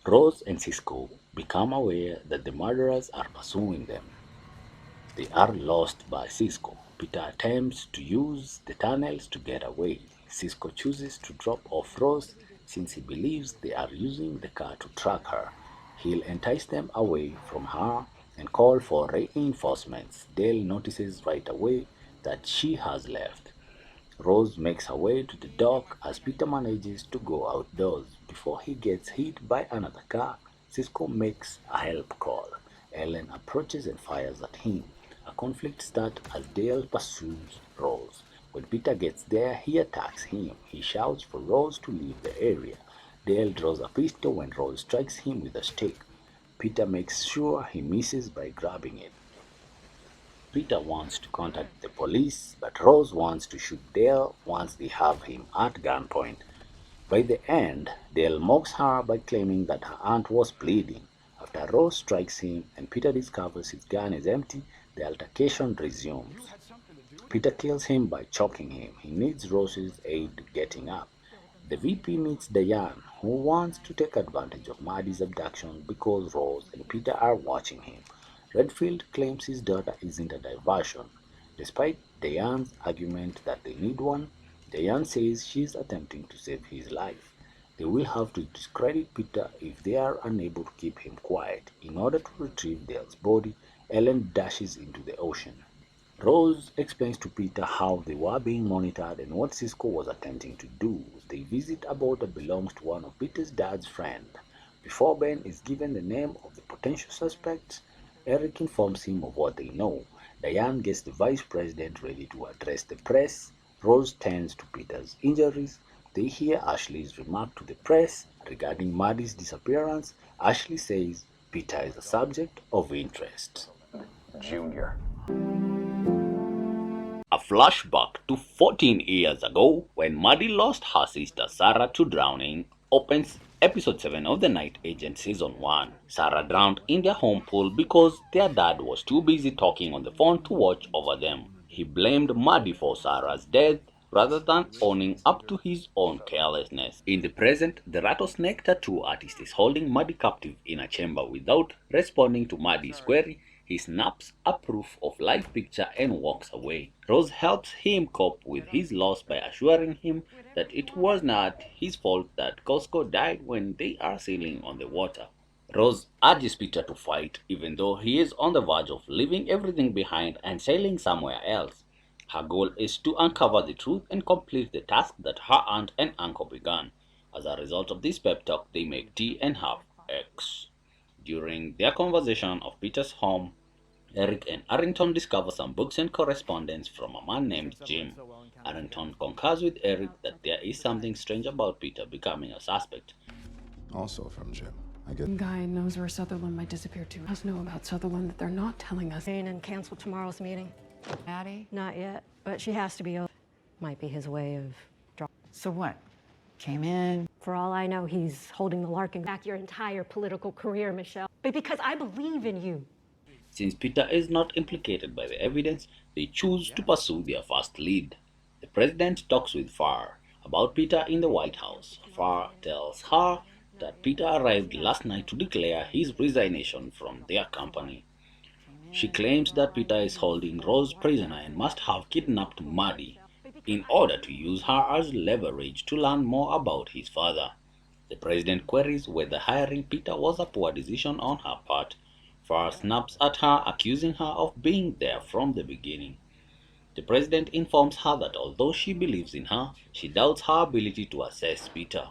Rose and Cisco become aware that the murderers are pursuing them. They are lost by Cisco. Peter attempts to use the tunnels to get away. Cisco chooses to drop off Rose since he believes they are using the car to track her. He'll entice them away from her and call for reinforcements. Dale notices right away that she has left. Rose makes her way to the dock as Peter manages to go outdoors. Before he gets hit by another car, Cisco makes a help call. Ellen approaches and fires at him. A conflict starts as Dale pursues Rose. When Peter gets there, he attacks him. He shouts for Rose to leave the area. Dale draws a pistol when Rose strikes him with a stick. Peter makes sure he misses by grabbing it. Peter wants to contact the police, but Rose wants to shoot Dale once they have him at gunpoint. By the end, Dale mocks her by claiming that her aunt was bleeding. After Rose strikes him and Peter discovers his gun is empty, the altercation resumes. Peter kills him by choking him. He needs Rose's aid getting up. The VP meets Dian, who wants to take advantage of Maddie's abduction because Rose and Peter are watching him. Redfield claims his daughter isn't a diversion. Despite Dian's argument that they need one, Dian says she's attempting to save his life. They will have to discredit Peter if they are unable to keep him quiet. In order to retrieve Dale's body, Ellen dashes into the ocean. Rose explains to Peter how they were being monitored and what Cisco was attempting to do. They visit a boat that belongs to one of Peter's dad's friends. Before Ben is given the name of the potential suspects, Eric informs him of what they know. Dian gets the vice president ready to address the press. Rose tends to Peter's injuries. They hear Ashley's remark to the press regarding Maddie's disappearance. Ashley says Peter is a subject of interest. Junior. A flashback to 14 years ago when Maddie lost her sister Sarah to drowning opens Episode 7 of The Night Agent Season 1. Sarah drowned in their home pool because their dad was too busy talking on the phone to watch over them. He blamed Maddie for Sarah's death rather than owning up to his own carelessness. In the present, the rattlesnake tattoo artist is holding Maddie captive in a chamber. Without responding to Maddie's query, he snaps a proof of life picture and walks away. Rose helps him cope with his loss by assuring him that it was not his fault that Cisco died when they are sailing on the water. Rose urges Peter to fight, even though he is on the verge of leaving everything behind and sailing somewhere else. Her goal is to uncover the truth and complete the task that her aunt and uncle began. As a result of this pep talk, they make tea and have eggs. During their conversation of Peter's home, Eric and Arrington discover some books and correspondence from a man named Jim. Arrington concurs with Eric that there is something strange about Peter becoming a suspect. Also from Jim. I get Guy knows where Sutherland might disappear to. Us know about Sutherland that they're not telling us. And cancel tomorrow's meeting. Maddie? Not yet, but she has to be. Might be his way of. So what? Came in. For all I know, he's holding the Larkin back your entire political career, Michelle. But because I believe in you. Since Peter is not implicated by the evidence, they choose to pursue their first lead. The president talks with Farr about Peter in the White House. Farr tells her that Peter arrived last night to declare his resignation from their company. She claims that Peter is holding Rose prisoner and must have kidnapped Maddie in order to use her as leverage to learn more about his father. The president queries whether hiring Peter was a poor decision on her part. Farr snaps at her, accusing her of being there from the beginning. The president informs her that although she believes in her, she doubts her ability to assess Peter.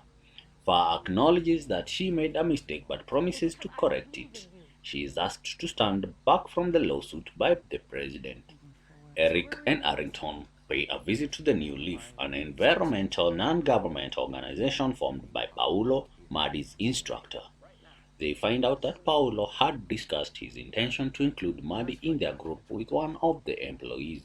Farr acknowledges that she made a mistake but promises to correct it. She is asked to stand back from the lawsuit by the president. Eric and Arrington pay a visit to the New Leaf, an environmental non-government organization formed by Paolo, Maddie's instructor. They find out that Paolo had discussed his intention to include Maddie in their group with one of the employees.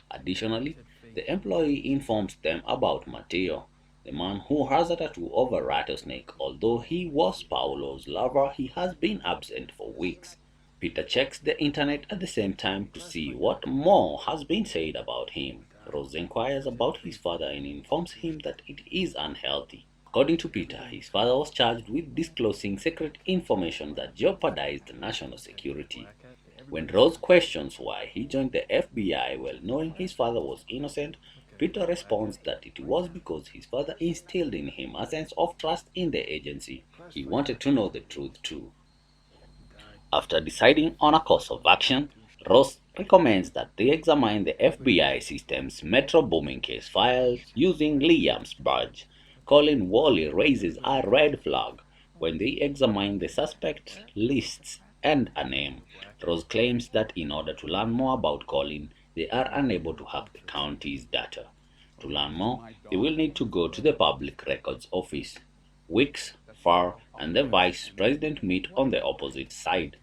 Additionally, the employee informs them about Matteo, the man who has a tattoo of a rattlesnake. Although he was Paolo's lover, he has been absent for weeks. Peter checks the internet at the same time to see what more has been said about him. Rose inquires about his father and informs him that it is unhealthy. According to Peter, his father was charged with disclosing secret information that jeopardized national security. When Rose questions why he joined the FBI while knowing his father was innocent, Peter responds that it was because his father instilled in him a sense of trust in the agency. He wanted to know the truth too. After deciding on a course of action, Ross recommends that they examine the FBI system's Metro Booming case files using Liam's badge. Colin Wally raises a red flag when they examine the suspect lists and a name. Rose claims that in order to learn more about Colin, they are unable to hack the county's data. To learn more, they will need to go to the Public Records Office. Weeks, Farr, and the Vice President meet on the opposite side.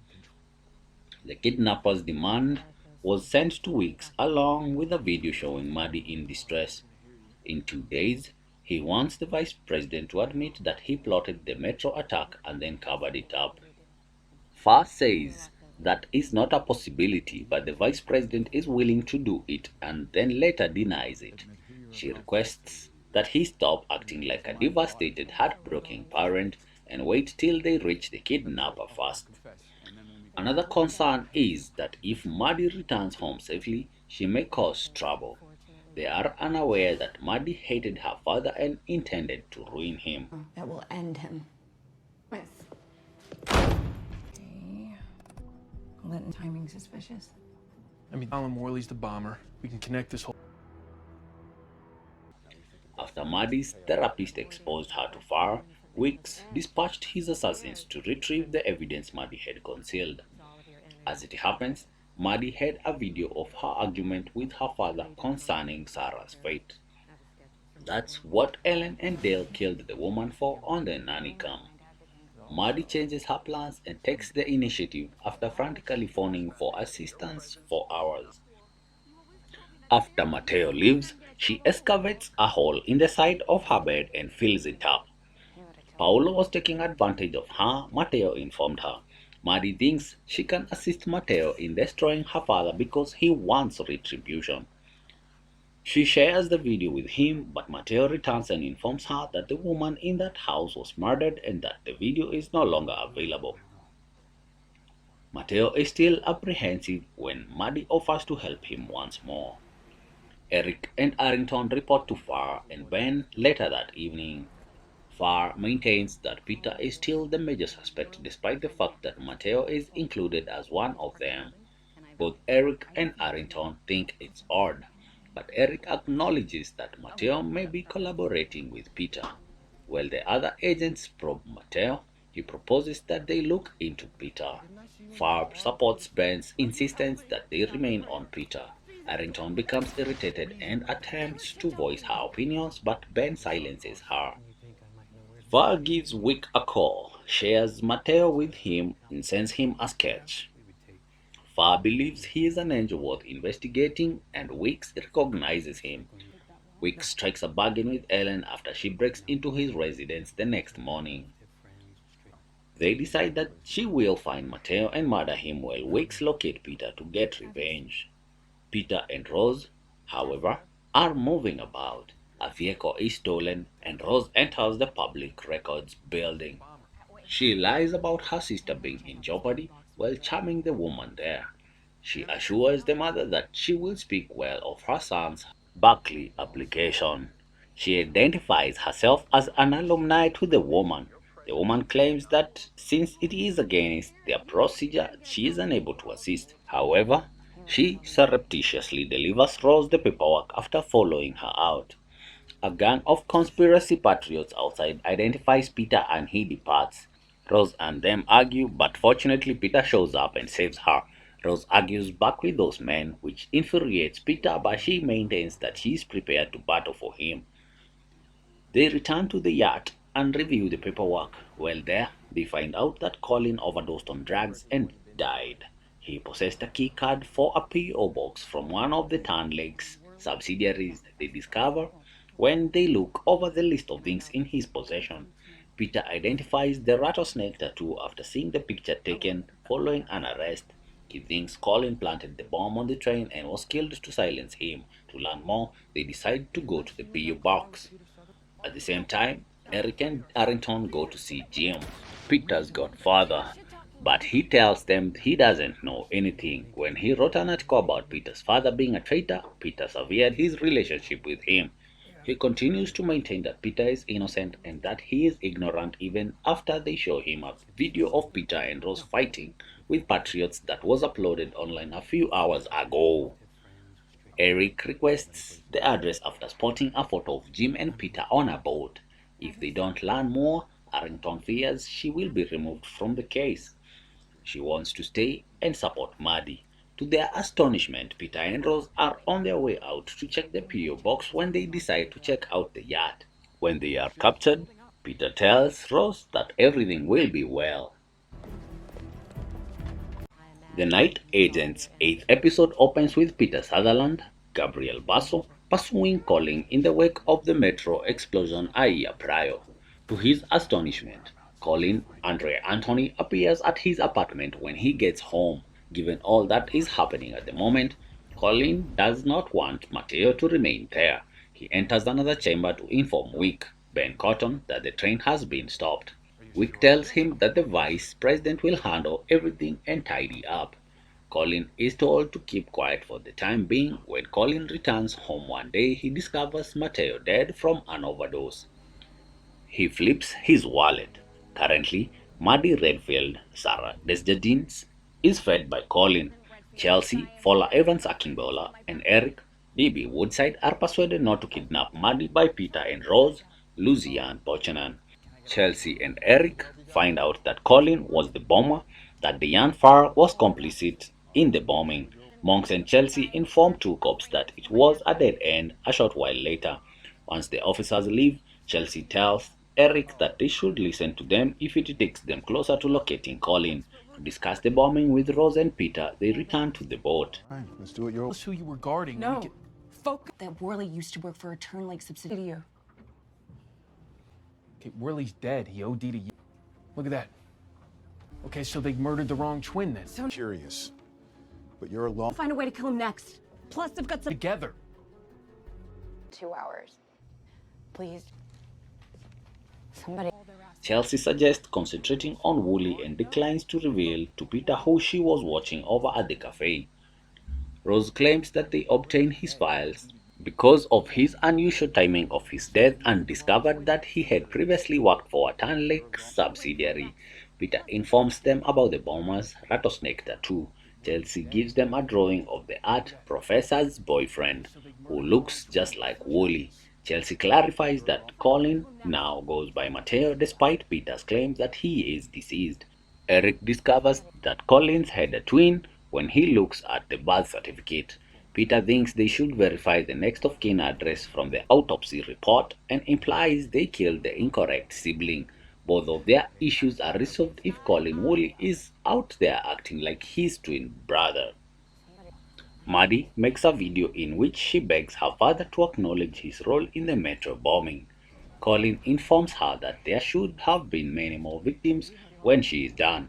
The kidnapper's demand was sent to Weeks along with a video showing Maddie in distress. In 2 days, he wants the Vice President to admit that he plotted the Metro attack and then covered it up. Farr says that is not a possibility, but the Vice President is willing to do it and then later denies it. She requests that he stop acting like a devastated, heartbroken parent and wait till they reach the kidnapper first. Another concern is that if Maddie returns home safely, she may cause trouble. They are unaware that Maddie hated her father and intended to ruin him. That will end him. Linton timing suspicious. I mean, Alan Morley's the bomber. We can connect this whole... After Maddie's therapist exposed her to Farr, Weeks dispatched his assassins to retrieve the evidence Maddie had concealed. As it happens, Maddie had a video of her argument with her father concerning Sarah's fate. That's what Ellen and Dale killed the woman for on the nanny cam. Maddie changes her plans and takes the initiative after frantically phoning for assistance for hours. After Matteo leaves, she excavates a hole in the side of her bed and fills it up. Paolo was taking advantage of her, Matteo informed her. Maddie thinks she can assist Matteo in destroying her father because he wants retribution. She shares the video with him, but Matteo returns and informs her that the woman in that house was murdered and that the video is no longer available. Matteo is still apprehensive when Maddie offers to help him once more. Eric and Arrington report to Farr and Ben later that evening. Farr maintains that Peter is still the major suspect despite the fact that Matteo is included as one of them. Both Eric and Arrington think it's odd, but Eric acknowledges that Matteo may be collaborating with Peter. While the other agents probe Matteo, he proposes that they look into Peter. Farr supports Ben's insistence that they remain on Peter. Arrington becomes irritated and attempts to voice her opinions, but Ben silences her. Farr gives Wick a call, shares Matteo with him, and sends him a sketch. Farr believes he is an angel worth investigating, and Wick recognizes him. Wick strikes a bargain with Ellen after she breaks into his residence the next morning. They decide that she will find Matteo and murder him while Wick locates Peter to get revenge. Peter and Rose, however, are moving about. A vehicle is stolen and Rose enters the public records building. She lies about her sister being in jeopardy while charming the woman there. She assures the mother that she will speak well of her son's Berkeley application. She identifies herself as an alumni to the woman. The woman claims that since it is against their procedure, she is unable to assist. However, she surreptitiously delivers Rose the paperwork after following her out. A gang of conspiracy patriots outside identifies Peter and he departs. Rose and them argue, but fortunately Peter shows up and saves her. Rose argues back with those men, which infuriates Peter, but she maintains that she is prepared to battle for him. They return to the yacht and review the paperwork. While there, they find out that Colin overdosed on drugs and died. He possessed a key card for a P.O. box from one of the Tan Lake's subsidiaries they discover when they look over the list of things in his possession. Peter identifies the rattlesnake tattoo after seeing the picture taken following an arrest. He thinks Colin planted the bomb on the train and was killed to silence him. To learn more, they decide to go to the P.O. box. At the same time, Eric and Arrington go to see Jim, Peter's godfather, but he tells them he doesn't know anything. When he wrote an article about Peter's father being a traitor, Peter severed his relationship with him. He continues to maintain that Peter is innocent and that he is ignorant even after they show him a video of Peter and Rose fighting with patriots that was uploaded online a few hours ago. Eric requests the address after spotting a photo of Jim and Peter on a boat. If they don't learn more, Arrington fears she will be removed from the case. She wants to stay and support Maddie. To their astonishment, Peter and Rose are on their way out to check the P.O. box when they decide to check out the yacht. When they are captured, Peter tells Rose that everything will be well. The Night Agent's 8th episode opens with Peter Sutherland, Gabriel Basso, pursuing Colin in the wake of the metro explosion a year prior. To his astonishment, Colin Andre Anthony appears at his apartment when he gets home. Given all that is happening at the moment, Colin does not want Matteo to remain there. He enters another chamber to inform Wick, Ben Cotton, that the train has been stopped. Wick tells him that the vice president will handle everything and tidy up. Colin is told to keep quiet for the time being. When Colin returns home one day, he discovers Matteo dead from an overdose. He flips his wallet. Currently, Maddie Redfield, Sarah Desjardins, is fed by Colin. Chelsea, Fowler Evans Akingbola, and Eric, D.B. Woodside are persuaded not to kidnap Maddie by Peter and Rose, Lucia and Pochenan. Chelsea and Eric find out that Colin was the bomber, that Dian Farr was complicit in the bombing. Monks and Chelsea inform two cops that it was a dead end a short while later. Once the officers leave, Chelsea tells Eric that they should listen to them if it takes them closer to locating Colin. To discuss the bombing with Rose and Peter, they return to the boat. Fine, let's do it. You're Who you were guarding? No. Focus. That Worley used to work for a Turn Lake subsidiary. Okay, Worley's dead. He OD'd a... Look at that. Okay, so they murdered the wrong twin then. So curious. But you're alone. Find a way to kill him next. Plus, I've got some. Together. 2 hours. Please. Somebody. Chelsea suggests concentrating on Wooly and declines to reveal to Peter who she was watching over at the cafe. Rose claims that they obtained his files because of his unusual timing of his death and discovered that he had previously worked for a Tan Lake subsidiary. Peter informs them about the bomber's rattlesnake tattoo. Chelsea gives them a drawing of the art professor's boyfriend, who looks just like Wooly. Chelsea clarifies that Colin now goes by Mateo despite Peter's claims that he is deceased. Eric discovers that Collins had a twin when he looks at the birth certificate. Peter thinks they should verify the next of kin address from the autopsy report and implies they killed the incorrect sibling. Both of their issues are resolved if Colin Woolley is out there acting like his twin brother. Maddie makes a video in which she begs her father to acknowledge his role in the metro bombing. Colin informs her that there should have been many more victims when she is done.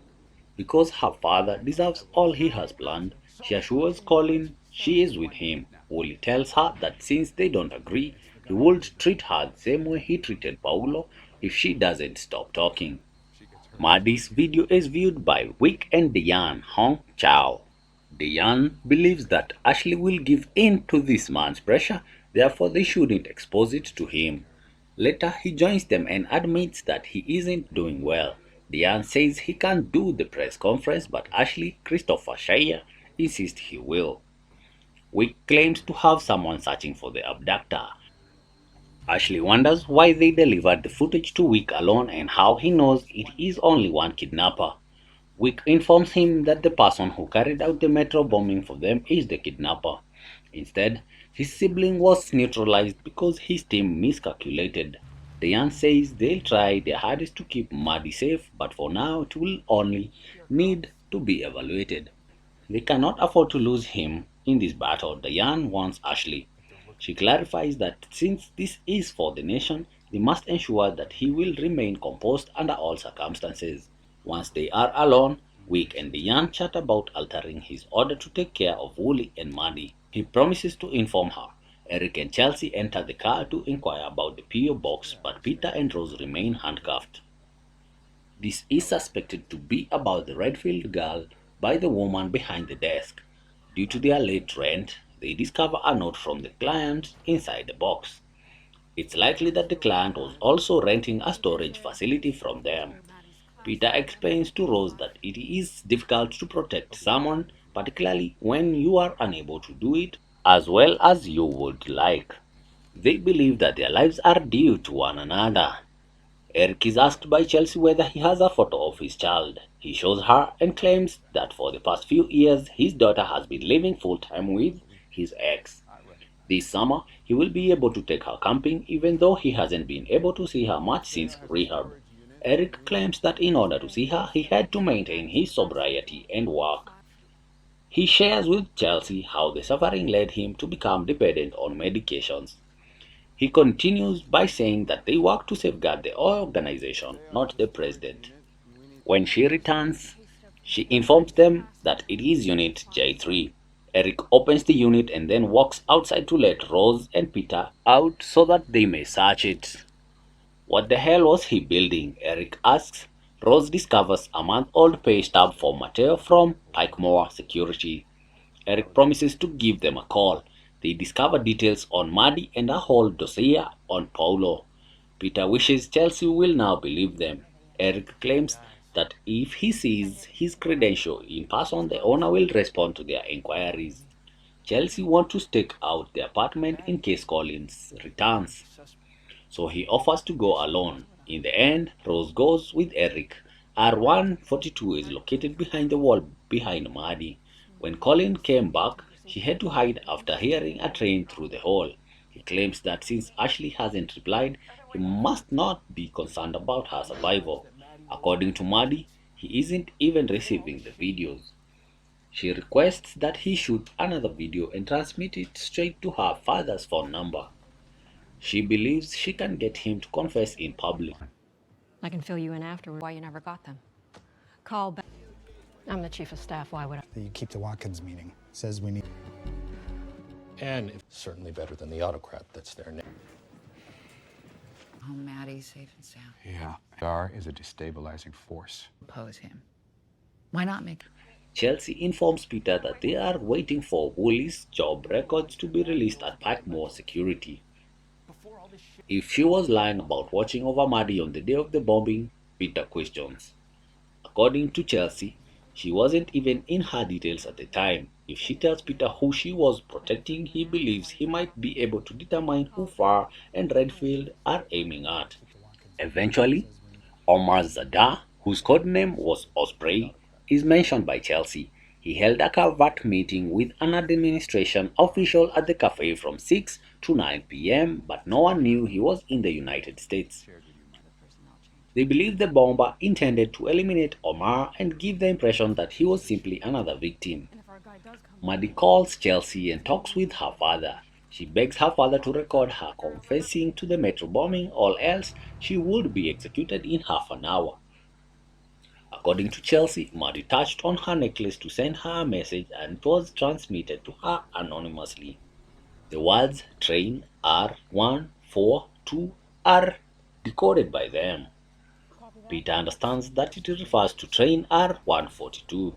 Because her father deserves all he has planned, she assures Colin she is with him. Woolley tells her that since they don't agree, he would treat her the same way he treated Paulo if she doesn't stop talking. Maddie's video is viewed by Wick and Dian Hong Chow. Dian believes that Ashley will give in to this man's pressure, therefore they shouldn't expose it to him. Later, he joins them and admits that he isn't doing well. Dian says he can't do the press conference, but Ashley, Christopher Shire, insists he will. Wick claims to have someone searching for the abductor. Ashley wonders why they delivered the footage to Wick alone and how he knows it is only one kidnapper. Wick informs him that the person who carried out the metro bombing for them is the kidnapper. Instead, his sibling was neutralized because his team miscalculated. Dian says they'll try their hardest to keep Maddie safe, but for now it will only need to be evaluated. They cannot afford to lose him in this battle. Dian wants Ashley. She clarifies that since this is for the nation, they must ensure that he will remain composed under all circumstances. Once they are alone, Wick and Dian chat about altering his order to take care of Wooly and Maddie. He promises to inform her. Eric and Chelsea enter the car to inquire about the PO box, but Peter and Rose remain handcuffed. This is suspected to be about the Redfield girl by the woman behind the desk. Due to their late rent, they discover a note from the client inside the box. It's likely that the client was also renting a storage facility from them. Peter explains to Rose that it is difficult to protect someone, particularly when you are unable to do it as well as you would like. They believe that their lives are due to one another. Eric is asked by Chelsea whether he has a photo of his child. He shows her and claims that for the past few years his daughter has been living full-time with his ex. This summer, he will be able to take her camping even though he hasn't been able to see her much since rehab. Eric claims that in order to see her, he had to maintain his sobriety and work. He shares with Chelsea how the suffering led him to become dependent on medications. He continues by saying that they work to safeguard the organization, not the president. When she returns, she informs them that it is Unit J3. Eric opens the unit and then walks outside to let Rose and Peter out so that they may search it. What the hell was he building? Eric asks. Rose discovers a month-old pay stub for Mateo from Pikemore Security. Eric promises to give them a call. They discover details on Maddie and a whole dossier on Paulo. Peter wishes Chelsea will now believe them. Eric claims that if he sees his credential in person, the owner will respond to their inquiries. Chelsea wants to stake out the apartment in case Collins returns, so he offers to go alone. In the end, Rose goes with Eric. R142 is located behind the wall behind Maddie. When Colin came back, she had to hide after hearing a train through the hole. He claims that since Ashley hasn't replied, he must not be concerned about her survival. According to Maddie, he isn't even receiving the videos. She requests that he shoot another video and transmit it straight to her father's phone number. She believes she can get him to confess in public. I can fill you in afterward. Why you never got them? Call back. I'm the chief of staff. Why would I? That you keep the Watkins meeting. Says we need. And certainly better than the autocrat that's there now. Oh, Maddie's safe and sound. Yeah. Dar is a destabilizing force. Oppose him. Why not make... Chelsea informs Peter that they are waiting for Wooley's job records to be released at Packmore Security. If she was lying about watching over Maddie on the day of the bombing, Peter questions. According to Chelsea, she wasn't even in her details at the time. If she tells Peter who she was protecting, he believes he might be able to determine who Farr and Redfield are aiming at. Eventually, Omar Zadar, whose codename was Osprey, is mentioned by Chelsea. He held a covert meeting with an administration official at the cafe from 6 to 9 p.m., but no one knew he was in the United States. They believed the bomber intended to eliminate Omar and give the impression that he was simply another victim. Maddie calls Chelsea and talks with her father. She begs her father to record her confessing to the metro bombing, or else she would be executed in half an hour. According to Chelsea, Maddie touched on her necklace to send her a message, and it was transmitted to her anonymously. The words train R142 are decoded by them. Peter understands that it refers to train R142.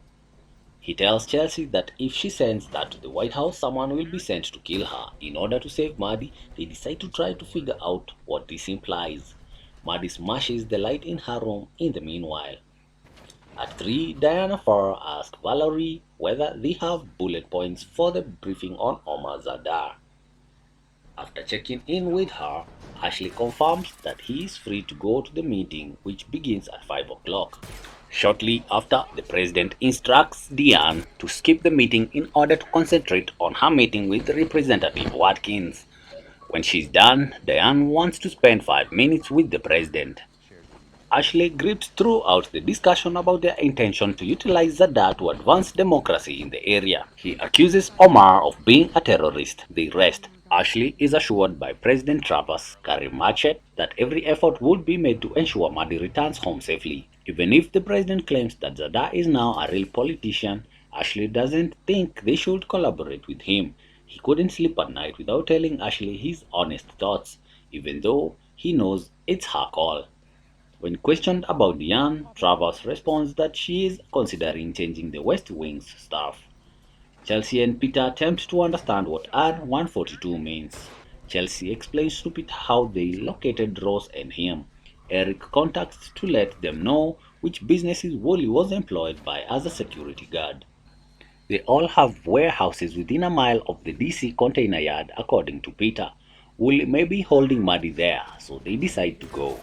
He tells Chelsea that if she sends that to the White House, someone will be sent to kill her. In order to save Maddie, they decide to try to figure out what this implies. Maddie smashes the light in her room in the meanwhile. At 3, Diana Farr asks Valerie whether they have bullet points for the briefing on Omar Zadar. After checking in with her, Ashley confirms that he is free to go to the meeting, which begins at 5 o'clock. Shortly after, the president instructs Dian to skip the meeting in order to concentrate on her meeting with Representative Hawkins. When she's done, Dian wants to spend 5 minutes with the president. Ashley grips throughout the discussion about their intention to utilize Zadar to advance democracy in the area. He accuses Omar of being a terrorist. They rest. Ashley is assured by President Travers Karimachet that every effort would be made to ensure Maddie returns home safely. Even if the president claims that Zadar is now a real politician, Ashley doesn't think they should collaborate with him. He couldn't sleep at night without telling Ashley his honest thoughts, even though he knows it's her call. When questioned about Dian, Travers responds that she is considering changing the West Wing's staff. Chelsea and Peter attempt to understand what R142 means. Chelsea explains to Peter how they located Ross and him. Eric contacts to let them know which businesses Woolley was employed by as a security guard. They all have warehouses within a mile of the DC container yard, according to Peter. Woolley may be holding Maddie there, so they decide to go.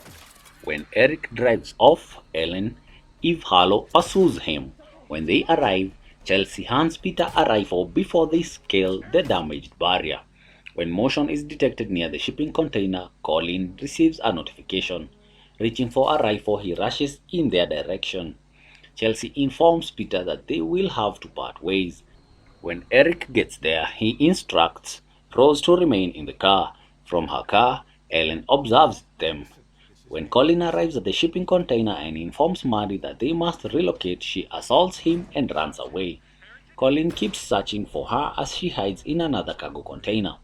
When Eric drives off, Eve Harlow pursues him. When they arrive, Chelsea hands Peter a rifle before they scale the damaged barrier. When motion is detected near the shipping container, Colin receives a notification. Reaching for a rifle, he rushes in their direction. Chelsea informs Peter that they will have to part ways. When Eric gets there, he instructs Rose to remain in the car. From her car, Ellen observes them. When Colin arrives at the shipping container and informs Maddie that they must relocate, she assaults him and runs away. Colin keeps searching for her as she hides in another cargo container.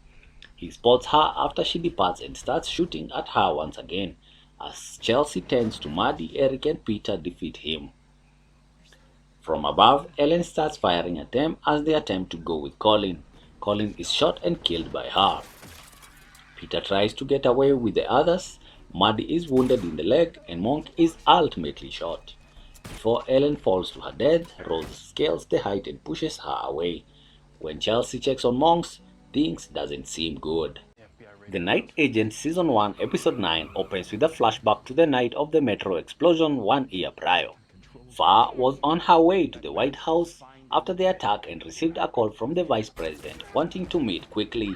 He spots her after she departs and starts shooting at her once again. As Chelsea tends to Maddie, Eric and Peter defeat him. From above, Ellen starts firing at them as they attempt to go with Colin. Colin is shot and killed by her. Peter tries to get away with the others. Maddie is wounded in the leg and Monk is ultimately shot. Before Ellen falls to her death, Rose scales the height and pushes her away. When Chelsea checks on Monks, things doesn't seem good. The Night Agent Season 1 Episode 9 opens with a flashback to the night of the metro explosion 1 year prior. Farr was on her way to the White House after the attack and received a call from the Vice President wanting to meet quickly.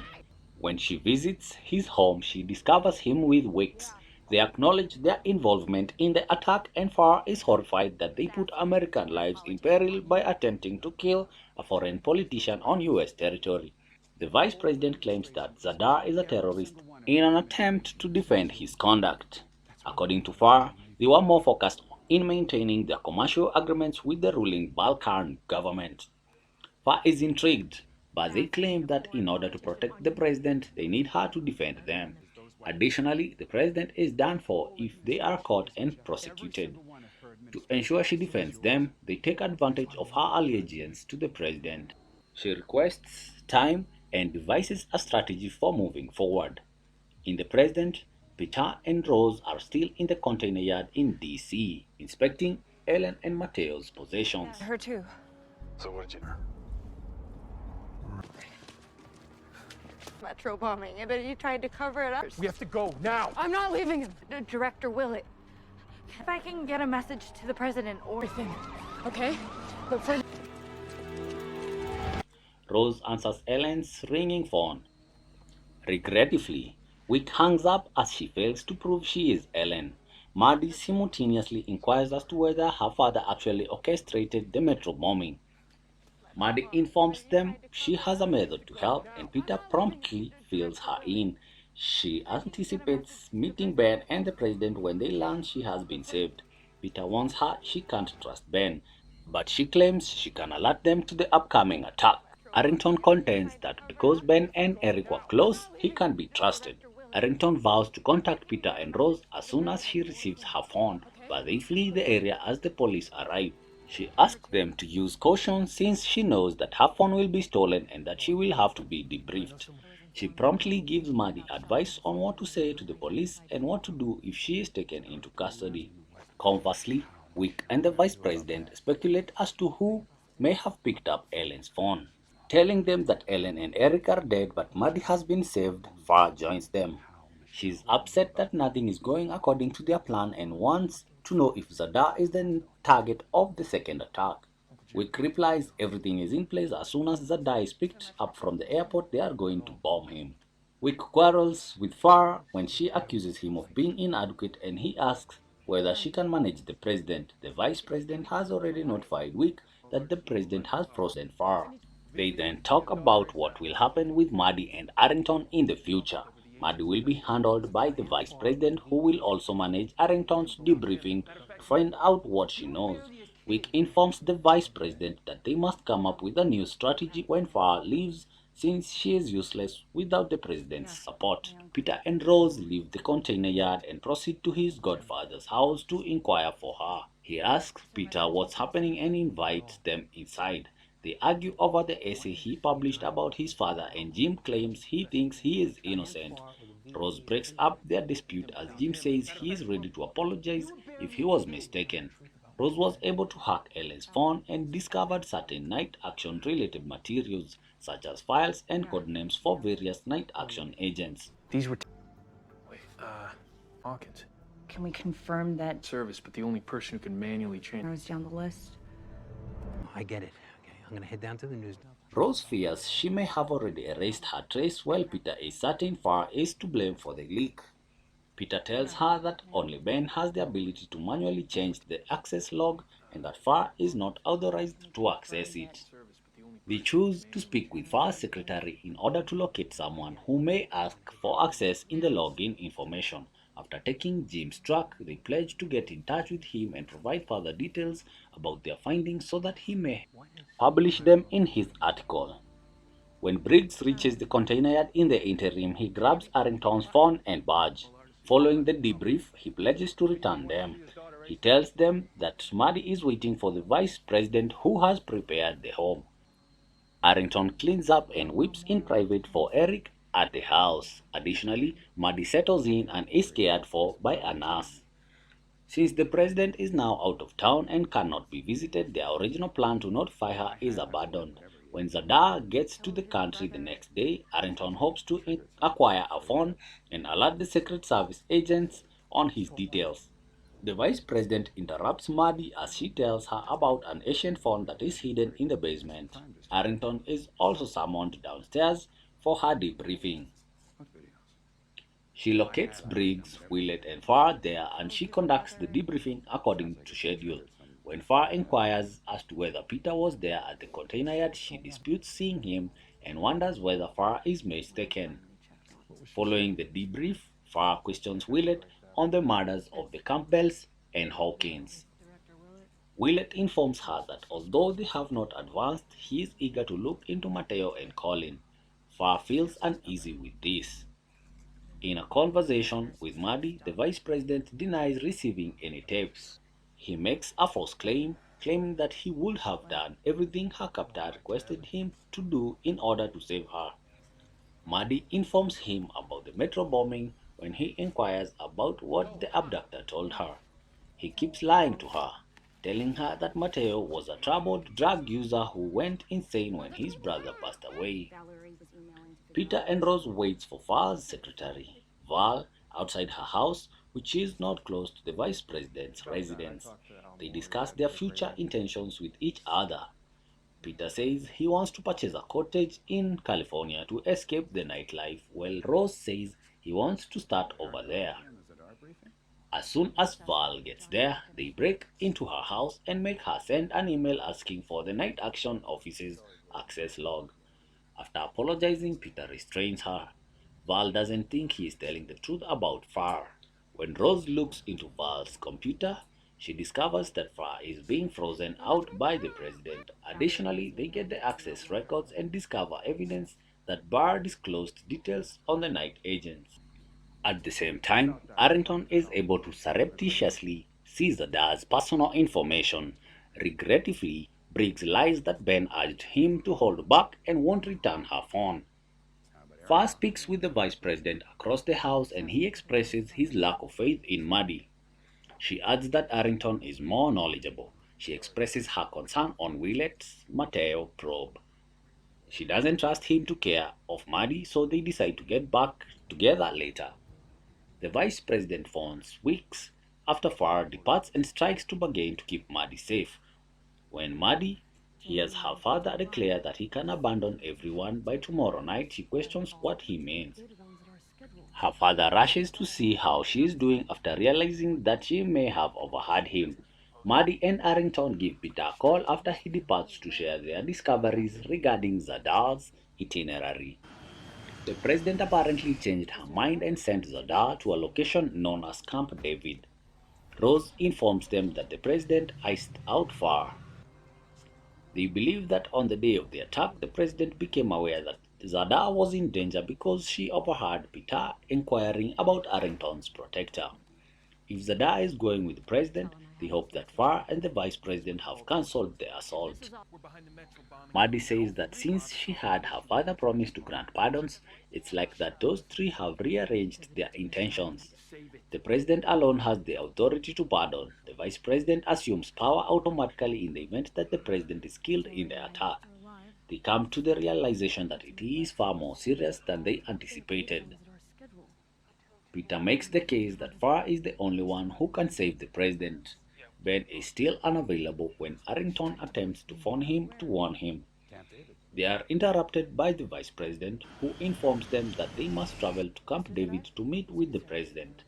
When she visits his home, she discovers him with Wicks. They acknowledge their involvement in the attack and Farr is horrified that they put American lives in peril by attempting to kill a foreign politician on US territory. The Vice President claims that Zadar is a terrorist in an attempt to defend his conduct. According to Farr, They were more focused in maintaining their commercial agreements with the ruling Balkan government. Farr is intrigued, but they claim that in order to protect the president, they need her to defend them. Additionally, the president is done for if they are caught and prosecuted. To ensure she defends them, they take advantage of her allegiance to the president. She requests time and devises a strategy for moving forward. In the present, Peter and Rose are still in the container yard in DC, inspecting Ellen and Mateo's possessions. Her too. So what did you... Metro bombing, but you tried to cover it up. We have to go now. I'm not leaving him. Director Willett, if I can get a message to the president or Everything. Okay? But for Rose answers Ellen's ringing phone. Regretfully, Wick hangs up as she fails to prove she is Ellen. Maddie simultaneously inquires as to whether her father actually orchestrated the metro bombing. Maddie informs them she has a method to help, and Peter promptly fills her in. She anticipates meeting Ben and the president when they learn she has been saved. Peter warns her she can't trust Ben, but she claims she can alert them to the upcoming attack. Arrington contends that because Ben and Eric were close, he can't be trusted. Arrington vows to contact Peter and Rose as soon as she receives her phone, but they flee the area as the police arrive. She asks them to use caution since she knows that her phone will be stolen and that she will have to be debriefed. She promptly gives Maddie advice on what to say to the police and what to do if she is taken into custody. Conversely, Wick and the vice president speculate as to who may have picked up Ellen's phone. Telling them that Ellen and Eric are dead but Maddie has been saved, Farr joins them. She is upset that nothing is going according to their plan and wants to know if Zadar is the target of the second attack. Wick replies everything is in place. As soon as Zadar is picked up from the airport, they are going to bomb him. Wick quarrels with Farr when she accuses him of being inadequate and he asks whether she can manage the president. The vice president has already notified Wick that the president has frozen Farr. They then talk about what will happen with Maddie and Arrington in the future. Maddie will be handled by the vice president, who will also manage Arrington's debriefing to find out what she knows. Wick informs the vice president that they must come up with a new strategy when Farr leaves, since she is useless without the president's support. Peter and Rose leave the container yard and proceed to his godfather's house to inquire for her. He asks Peter what's happening and invites them inside. They argue over the essay he published about his father, and Jim claims he thinks he is innocent. Rose breaks up their dispute as Jim says he is ready to apologize if he was mistaken. Rose was able to hack Ellen's phone and discovered certain night action related materials such as files and codenames for various night action agents. These were... Wait, Hawkins. can we confirm that Service, but the only person who can manually change... narrows down the list? I get it. Okay, I'm gonna head down to the news. Rose fears she may have already erased her trace, while Peter is certain Farr is to blame for the leak. Peter tells her that only Ben has the ability to manually change the access log and that Farr is not authorized to access it. They choose to speak with Farr's secretary in order to locate someone who may ask for access in the login information. After taking Jim's truck, they pledge to get in touch with him and provide further details about their findings so that he may publish them in his article. When Briggs reaches the container yard in the interim, he grabs Arrington's phone and badge. Following the debrief, he pledges to return them. He tells them that Maddie is waiting for the vice president who has prepared the home. Arrington cleans up and whips in private for Eric at the house. Additionally, Maddie settles in and is cared for by a nurse. Since the president is now out of town and cannot be visited, their original plan to notify her is abandoned. When Zadar gets to the country the next day, Arrington hopes to acquire a phone and alert the Secret Service agents on his details. The vice president interrupts Maddie as she tells her about an ancient phone that is hidden in the basement. Arrington is also summoned downstairs for her debriefing. She locates Briggs, Willett, and Farr there, and she conducts the debriefing according to schedule. When Farr inquires as to whether Peter was there at the container yard, she disputes seeing him and wonders whether Farr is mistaken. Following the debrief, Farr questions Willett on the murders of the Campbells and Hawkins. Willett informs her that although they have not advanced, he is eager to look into Mateo and Colin. Farr feels uneasy with this. In a conversation with Maddie, the vice president denies receiving any tapes. He makes a false claim, claiming that he would have done everything her captor requested him to do in order to save her. Maddie informs him about the metro bombing when he inquires about what the abductor told her. He keeps lying to her, telling her that Mateo was a troubled drug user who went insane when his brother passed away. Peter and Rose waits for Farr's secretary, Val, outside her house, which is not close to the vice president's residence. They discuss their future intentions with each other. Peter says he wants to purchase a cottage in California to escape the nightlife, while Rose says he wants to start over there. As soon as Val gets there, they break into her house and make her send an email asking for the Night Action Office's access log. After apologizing, Peter restrains her. Val doesn't think he is telling the truth about Farr. When Rose looks into Val's computer, she discovers that Farr is being frozen out by the president. Additionally, they get the access records and discover evidence that Barr disclosed details on the night agents. At the same time, Arrington is able to surreptitiously seize Zada's personal information. Regretfully, Briggs lies that Ben urged him to hold back and won't return her phone. Farr speaks with the vice president across the house and he expresses his lack of faith in Maddie. She adds that Arrington is more knowledgeable. She expresses her concern on Willett's Mateo probe. She doesn't trust him to care of Maddie, so they decide to get back together later. The vice president phones weeks after Farr departs and strikes to bargain to keep Maddie safe. When Maddie hears her father declare that he can abandon everyone by tomorrow night, she questions what he means. Her father rushes to see how she is doing after realizing that she may have overheard him. Maddie and Arrington give Peter a call after he departs to share their discoveries regarding Zada's itinerary. The president apparently changed her mind and sent Zada to a location known as Camp David. Rose informs them that the president iced out Farr. They believe that on the day of the attack, the president became aware that Zada was in danger because she overheard Peter inquiring about Arrington's protector. If Zada is going with the president, they hope that Farr and the vice president have cancelled the assault. Maddie says that since she had her father promise to grant pardons, it's like that those three have rearranged their intentions. The president alone has the authority to pardon. The vice president assumes power automatically in the event that the president is killed in the attack. They come to the realization that it is far more serious than they anticipated. Peter makes the case that Farr is the only one who can save the president. Ben is still unavailable when Arrington attempts to phone him to warn him. They are interrupted by the vice president, who informs them that they must travel to Camp David to meet with the president.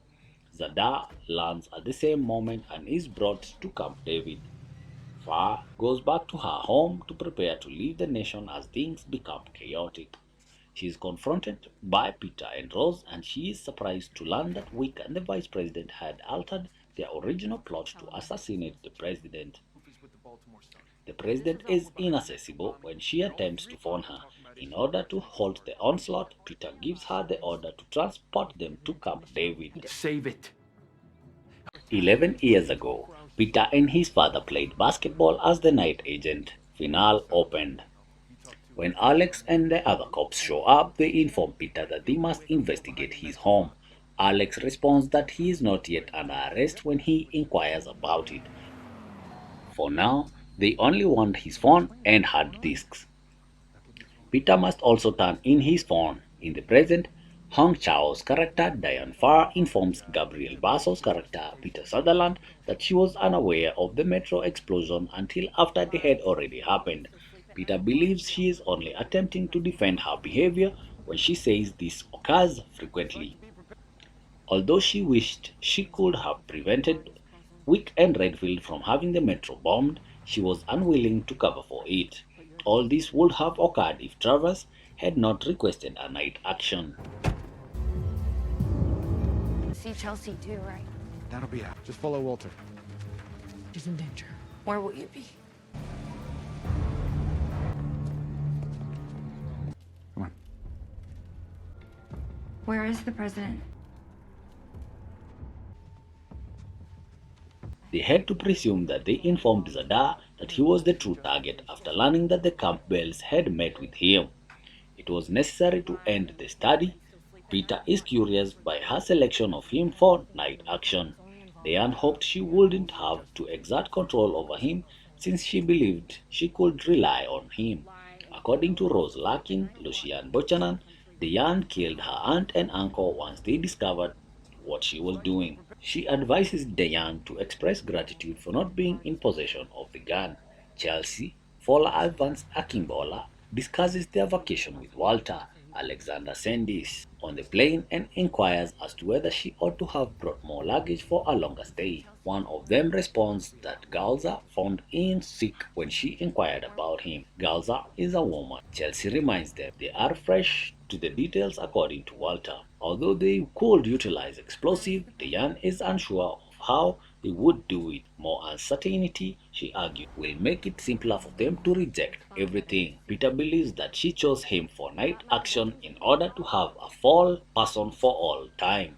Zada lands at the same moment and is brought to Camp David. Farr goes back to her home to prepare to leave the nation as things become chaotic. She is confronted by Peter and Rose, and she is surprised to learn that Wick and the vice president had altered their original plot to assassinate the president. The president is inaccessible when she attempts to phone her. In order to halt the onslaught, Peter gives her the order to transport them to Camp David. Save it. 11 years ago, Peter and his father played basketball as the night agent. Finale opened. When Alex and the other cops show up, they inform Peter that they must investigate his home. Alex responds that he is not yet under arrest when he inquires about it. For now, they only want his phone and hard disks. Peter must also turn in his phone. In the present, Hong Chao's character Dian Farr informs Gabriel Basso's character Peter Sutherland that she was unaware of the metro explosion until after it had already happened. Peter believes she is only attempting to defend her behavior when she says this occurs frequently. Although she wished she could have prevented Wick and Redfield from having the metro bombed, she was unwilling to cover for it. All this would have occurred if Travers had not requested a night action. See Chelsea too, right? That'll be out. Just follow Walter. She's in danger. Where will you be? Come on. Where is the president? They had to presume that they informed Zadar that he was the true target after learning that the Campbells had met with him. It was necessary to end the study. Peter is curious by her selection of him for night action. Dian hoped she wouldn't have to exert control over him since she believed she could rely on him. According to Rose Larkin, Lucian Buchanan, Dian killed her aunt and uncle once they discovered what she was doing. She advises Dian to express gratitude for not being in possession of the gun. Chelsea, Fola Evans Akimbola, discusses their vacation with Walter, Alexander Sandys, on the plane and inquires as to whether she ought to have brought more luggage for a longer stay. One of them responds that Galza found Ian sick when she inquired about him. Galza is a woman. Chelsea reminds them they are fresh to the details according to Walter. Although they could utilize explosive, Dian is unsure of how they would do it. More uncertainty, she argued, will make it simpler for them to reject everything. Peter believes that she chose him for night action in order to have a full person for all time.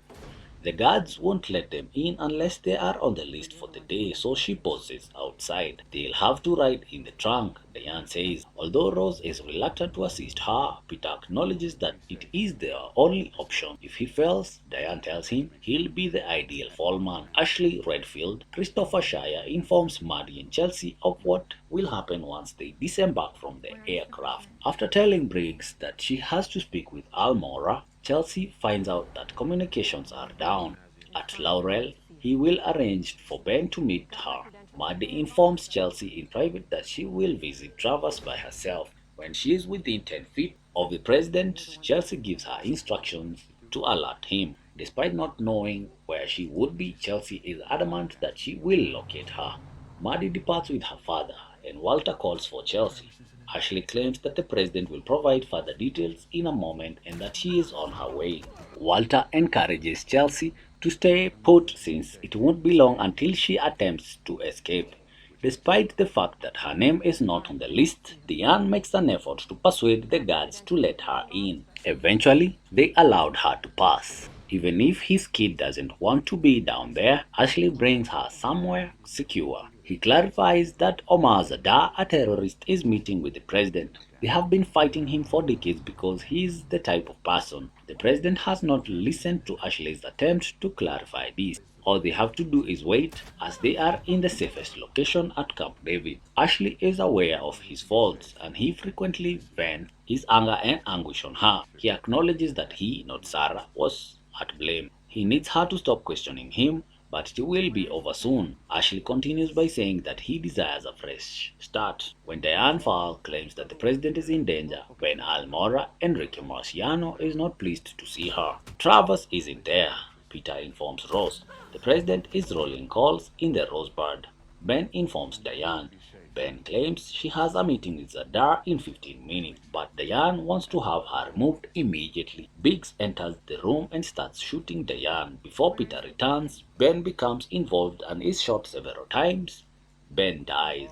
The guards won't let them in unless they are on the list for the day, so she poses outside. They'll have to ride in the trunk, Dian says. Although Rose is reluctant to assist her, Peter acknowledges that it is their only option. If he fails, Dian tells him he'll be the ideal foreman. Ashley Redfield, Christopher Shire informs Maddie and Chelsea of what will happen once they disembark from the aircraft. After telling Briggs that she has to speak with Almora, Chelsea finds out that communications are down. At Laurel, he will arrange for Ben to meet her. Maddie informs Chelsea in private that she will visit Travers by herself. When she is within 10 feet of the president, Chelsea gives her instructions to alert him. Despite not knowing where she would be, Chelsea is adamant that she will locate her. Maddie departs with her father, and Walter calls for Chelsea. Ashley claims that the president will provide further details in a moment and that she is on her way. Walter encourages Chelsea to stay put since it won't be long until she attempts to escape. Despite the fact that her name is not on the list, Dian makes an effort to persuade the guards to let her in. Eventually, they allowed her to pass. Even if his kid doesn't want to be down there, Ashley brings her somewhere secure. He clarifies that Omar Zadar, a terrorist, is meeting with the president. They have been fighting him for decades because he is the type of person. The president has not listened to Ashley's attempt to clarify this. All they have to do is wait, as they are in the safest location at Camp David. Ashley is aware of his faults, and he frequently vents his anger and anguish on her. He acknowledges that he, not Sarah, was at blame. He needs her to stop questioning him, but it will be over soon. Ashley continues by saying that he desires a fresh start. When Diane Fall claims that the president is in danger, when Almora, Enrique Marciano is not pleased to see her. Travers isn't there, Peter informs Rose. The president is rolling calls in the Rosebud. Ben informs Diane. Ben claims she has a meeting with Zadar in 15 minutes, but Diane wants to have her removed immediately. Briggs enters the room and starts shooting Diane. Before Peter returns, Ben becomes involved and is shot several times. Ben dies.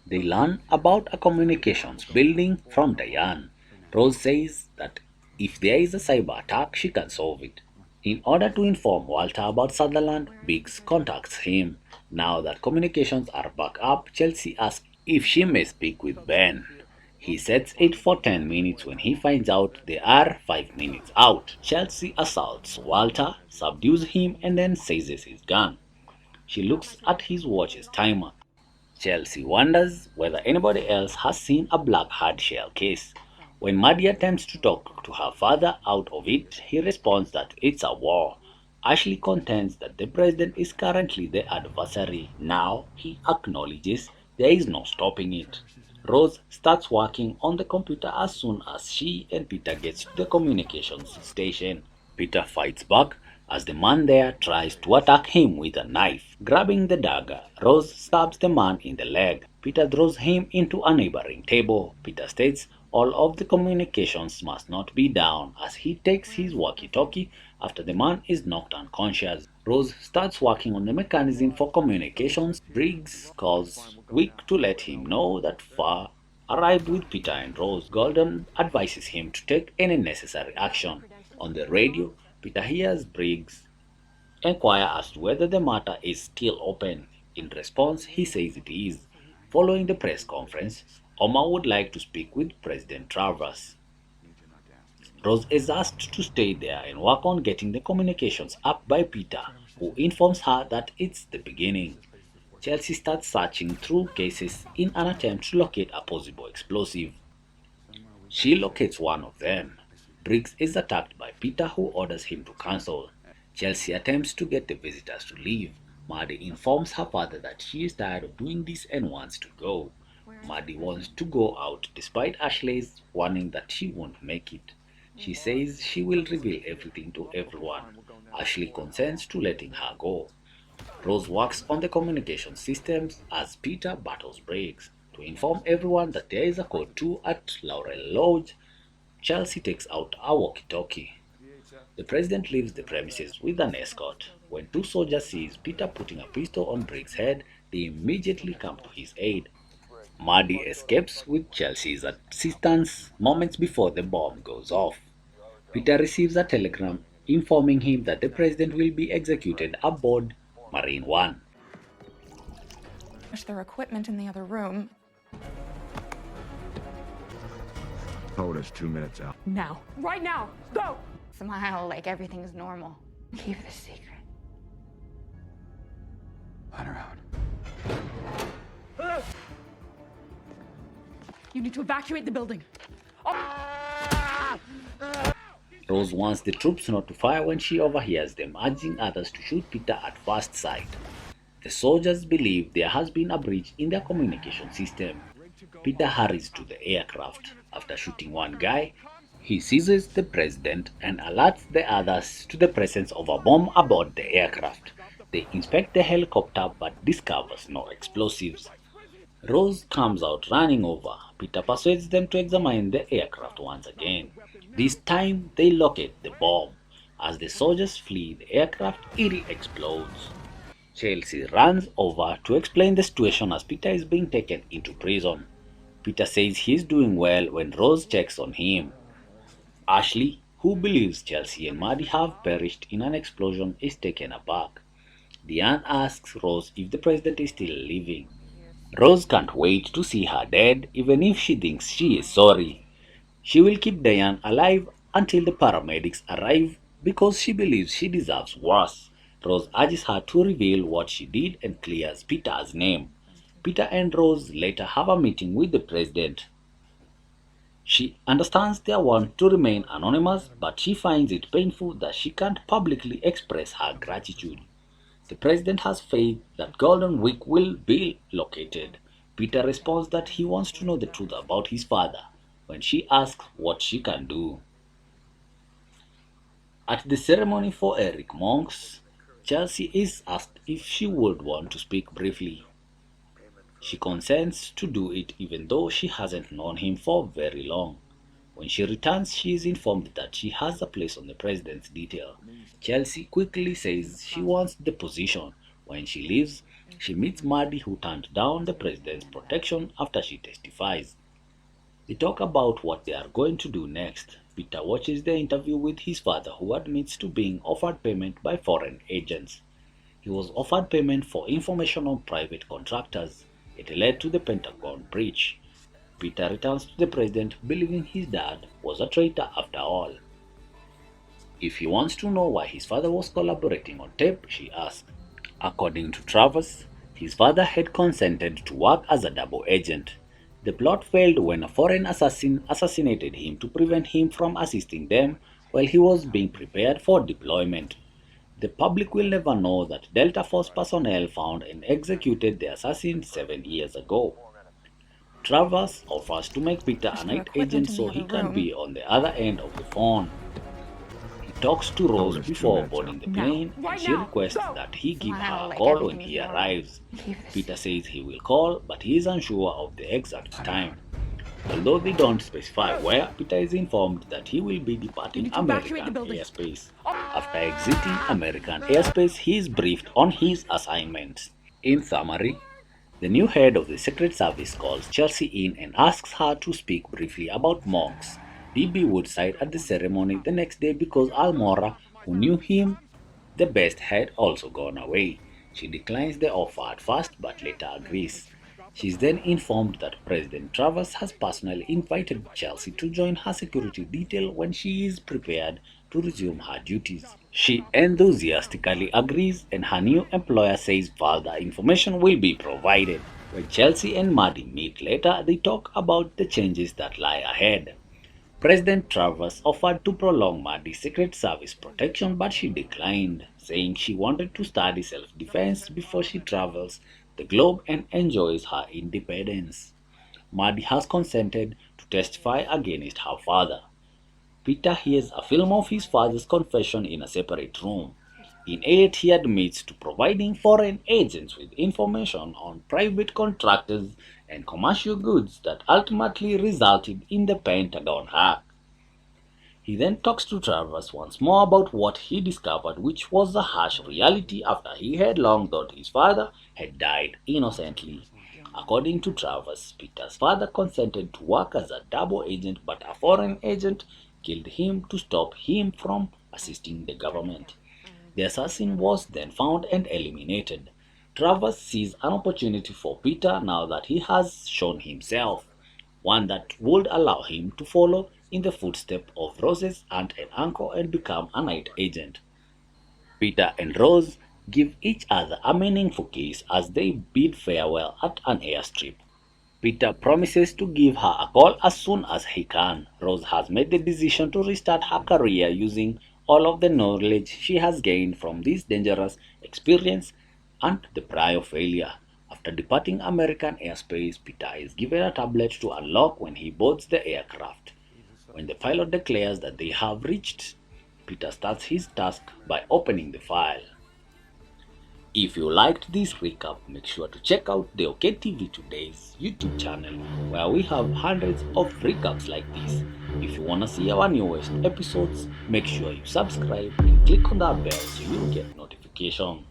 They learn about a communications building from Diane. Rose says that if there is a cyber attack, she can solve it. In order to inform Walter about Sutherland, Briggs contacts him. Now that communications are back up, Chelsea asks if she may speak with Ben. He sets it for 10 minutes when he finds out they are 5 minutes out. Chelsea assaults Walter, subdues him, and then seizes his gun. She looks at his watch's timer. Chelsea wonders whether anybody else has seen a black hardshell case. When Maddie attempts to talk to her father out of it, he responds that it's a war. Ashley contends that the president is currently the adversary. Now he acknowledges there is no stopping it. Rose starts working on the computer as soon as she and Peter gets to the communications station. Peter fights back as the man there tries to attack him with a knife. Grabbing the dagger, Rose stabs the man in the leg. Peter throws him into a neighboring table. Peter states all of the communications must not be down as he takes his walkie-talkie after the man is knocked unconscious. Rose starts working on the mechanism for communications. Briggs calls Wick to let him know that Far arrived with Peter and Rose. Golden advises him to take any necessary action. On the radio, Peter hears Briggs inquire as to whether the matter is still open. In response, he says it is. Following the press conference, Omar would like to speak with President Travers. Rose is asked to stay there and work on getting the communications up by Peter, who informs her that it's the beginning. Chelsea starts searching through cases in an attempt to locate a possible explosive. She locates one of them. Briggs is attacked by Peter, who orders him to cancel. Chelsea attempts to get the visitors to leave. Maddie informs her father that she is tired of doing this and wants to go. Maddie wants to go out despite Ashley's warning that she won't make it. She says she will reveal everything to everyone. Ashley consents to letting her go. Rose works on the communication systems as Peter battles Briggs. To inform everyone that there is a code 2 at Laurel Lodge, Chelsea takes out a walkie-talkie. The president leaves the premises with an escort. When two soldiers see Peter putting a pistol on Briggs' head, they immediately come to his aid. Maddie escapes with Chelsea's assistance moments before the bomb goes off. Peter receives a telegram informing him that the president will be executed aboard Marine One. There's their equipment in the other room. Told us 2 minutes out. Now. Right now. Go! Smile like everything's normal. Keep the secret. Let her out. You need to evacuate the building. Rose wants the troops not to fire when she overhears them urging others to shoot Peter at first sight. The soldiers believe there has been a breach in their communication system. Peter hurries to the aircraft. After shooting one guy, he seizes the president and alerts the others to the presence of a bomb aboard the aircraft. They inspect the helicopter but discovers no explosives. Rose comes out running over. Peter persuades them to examine the aircraft once again. This time they locate the bomb. As the soldiers flee the aircraft, it explodes. Chelsea runs over to explain the situation as Peter is being taken into prison. Peter says he is doing well when Rose checks on him. Ashley, who believes Chelsea and Maddie have perished in an explosion, is taken aback. Dian asks Rose if the president is still living. Rose can't wait to see her dead, even if she thinks she is sorry. She will keep Dian alive until the paramedics arrive because she believes she deserves worse. Rose urges her to reveal what she did and clears Peter's name. Peter and Rose later have a meeting with the president. She understands their want to remain anonymous, but she finds it painful that she can't publicly express her gratitude. The president has faith that Golden Week will be located. Peter responds that he wants to know the truth about his father when she asks what she can do. At the ceremony for Eric Monks, Chelsea is asked if she would want to speak briefly. She consents to do it even though she hasn't known him for very long. When she returns, she is informed that she has a place on the president's detail. Chelsea quickly says she wants the position. When she leaves, she meets Maddie, who turned down the president's protection after she testifies. They talk about what they are going to do next. Peter watches the interview with his father, who admits to being offered payment by foreign agents. He was offered payment for information on private contractors. It led to the Pentagon breach. Peter returns to the president, believing his dad was a traitor after all. If he wants to know why his father was collaborating on tape, she asks. According to Travers, his father had consented to work as a double agent. The plot failed when a foreign assassin assassinated him to prevent him from assisting them while he was being prepared for deployment. The public will never know that Delta Force personnel found and executed the assassin 7 years ago. Travers offers to make Peter a night agent so he can be on the other end of the phone. He talks to Rose before boarding the plane and she requests that he give her a call when he arrives. Peter says he will call, but he is unsure of the exact time. Although they don't specify where, Peter is informed that he will be departing American airspace. After exiting American airspace, he is briefed on his assignments. In summary, the new head of the Secret Service calls Chelsea in and asks her to speak briefly about Monks. B.B. Woodside at the ceremony the next day because Almora, who knew him the best, had also gone away. She declines the offer at first but later agrees. She is then informed that President Travers has personally invited Chelsea to join her security detail when she is prepared to resume her duties. She enthusiastically agrees and her new employer says further information will be provided. When Chelsea and Maddie meet later, they talk about the changes that lie ahead. President Travers offered to prolong Maddie's Secret Service protection, but she declined, saying she wanted to study self-defense before she travels the globe and enjoys her independence. Maddie has consented to testify against her father. Peter hears a film of his father's confession in a separate room. In it, he admits to providing foreign agents with information on private contractors and commercial goods that ultimately resulted in the Pentagon hack. He then talks to Travers once more about what he discovered, which was the harsh reality after he had long thought his father had died innocently. According to Travers, Peter's father consented to work as a double agent, but a foreign agent killed him to stop him from assisting the government. The assassin was then found and eliminated. Travers sees an opportunity for Peter now that he has shown himself, one that would allow him to follow in the footsteps of Rose's aunt and uncle and become a night agent. Peter and Rose give each other a meaningful kiss as they bid farewell at an airstrip. Peter promises to give her a call as soon as he can. Rose has made the decision to restart her career using all of the knowledge she has gained from this dangerous experience and the prior failure. After departing American airspace, Peter is given a tablet to unlock when he boards the aircraft. When the pilot declares that they have reached, Peter starts his task by opening the file. If you liked this recap, make sure to check out the OK TV Today's YouTube channel, where we have hundreds of recaps like this. If you want to see our newest episodes, make sure you subscribe and click on that bell so you get notification.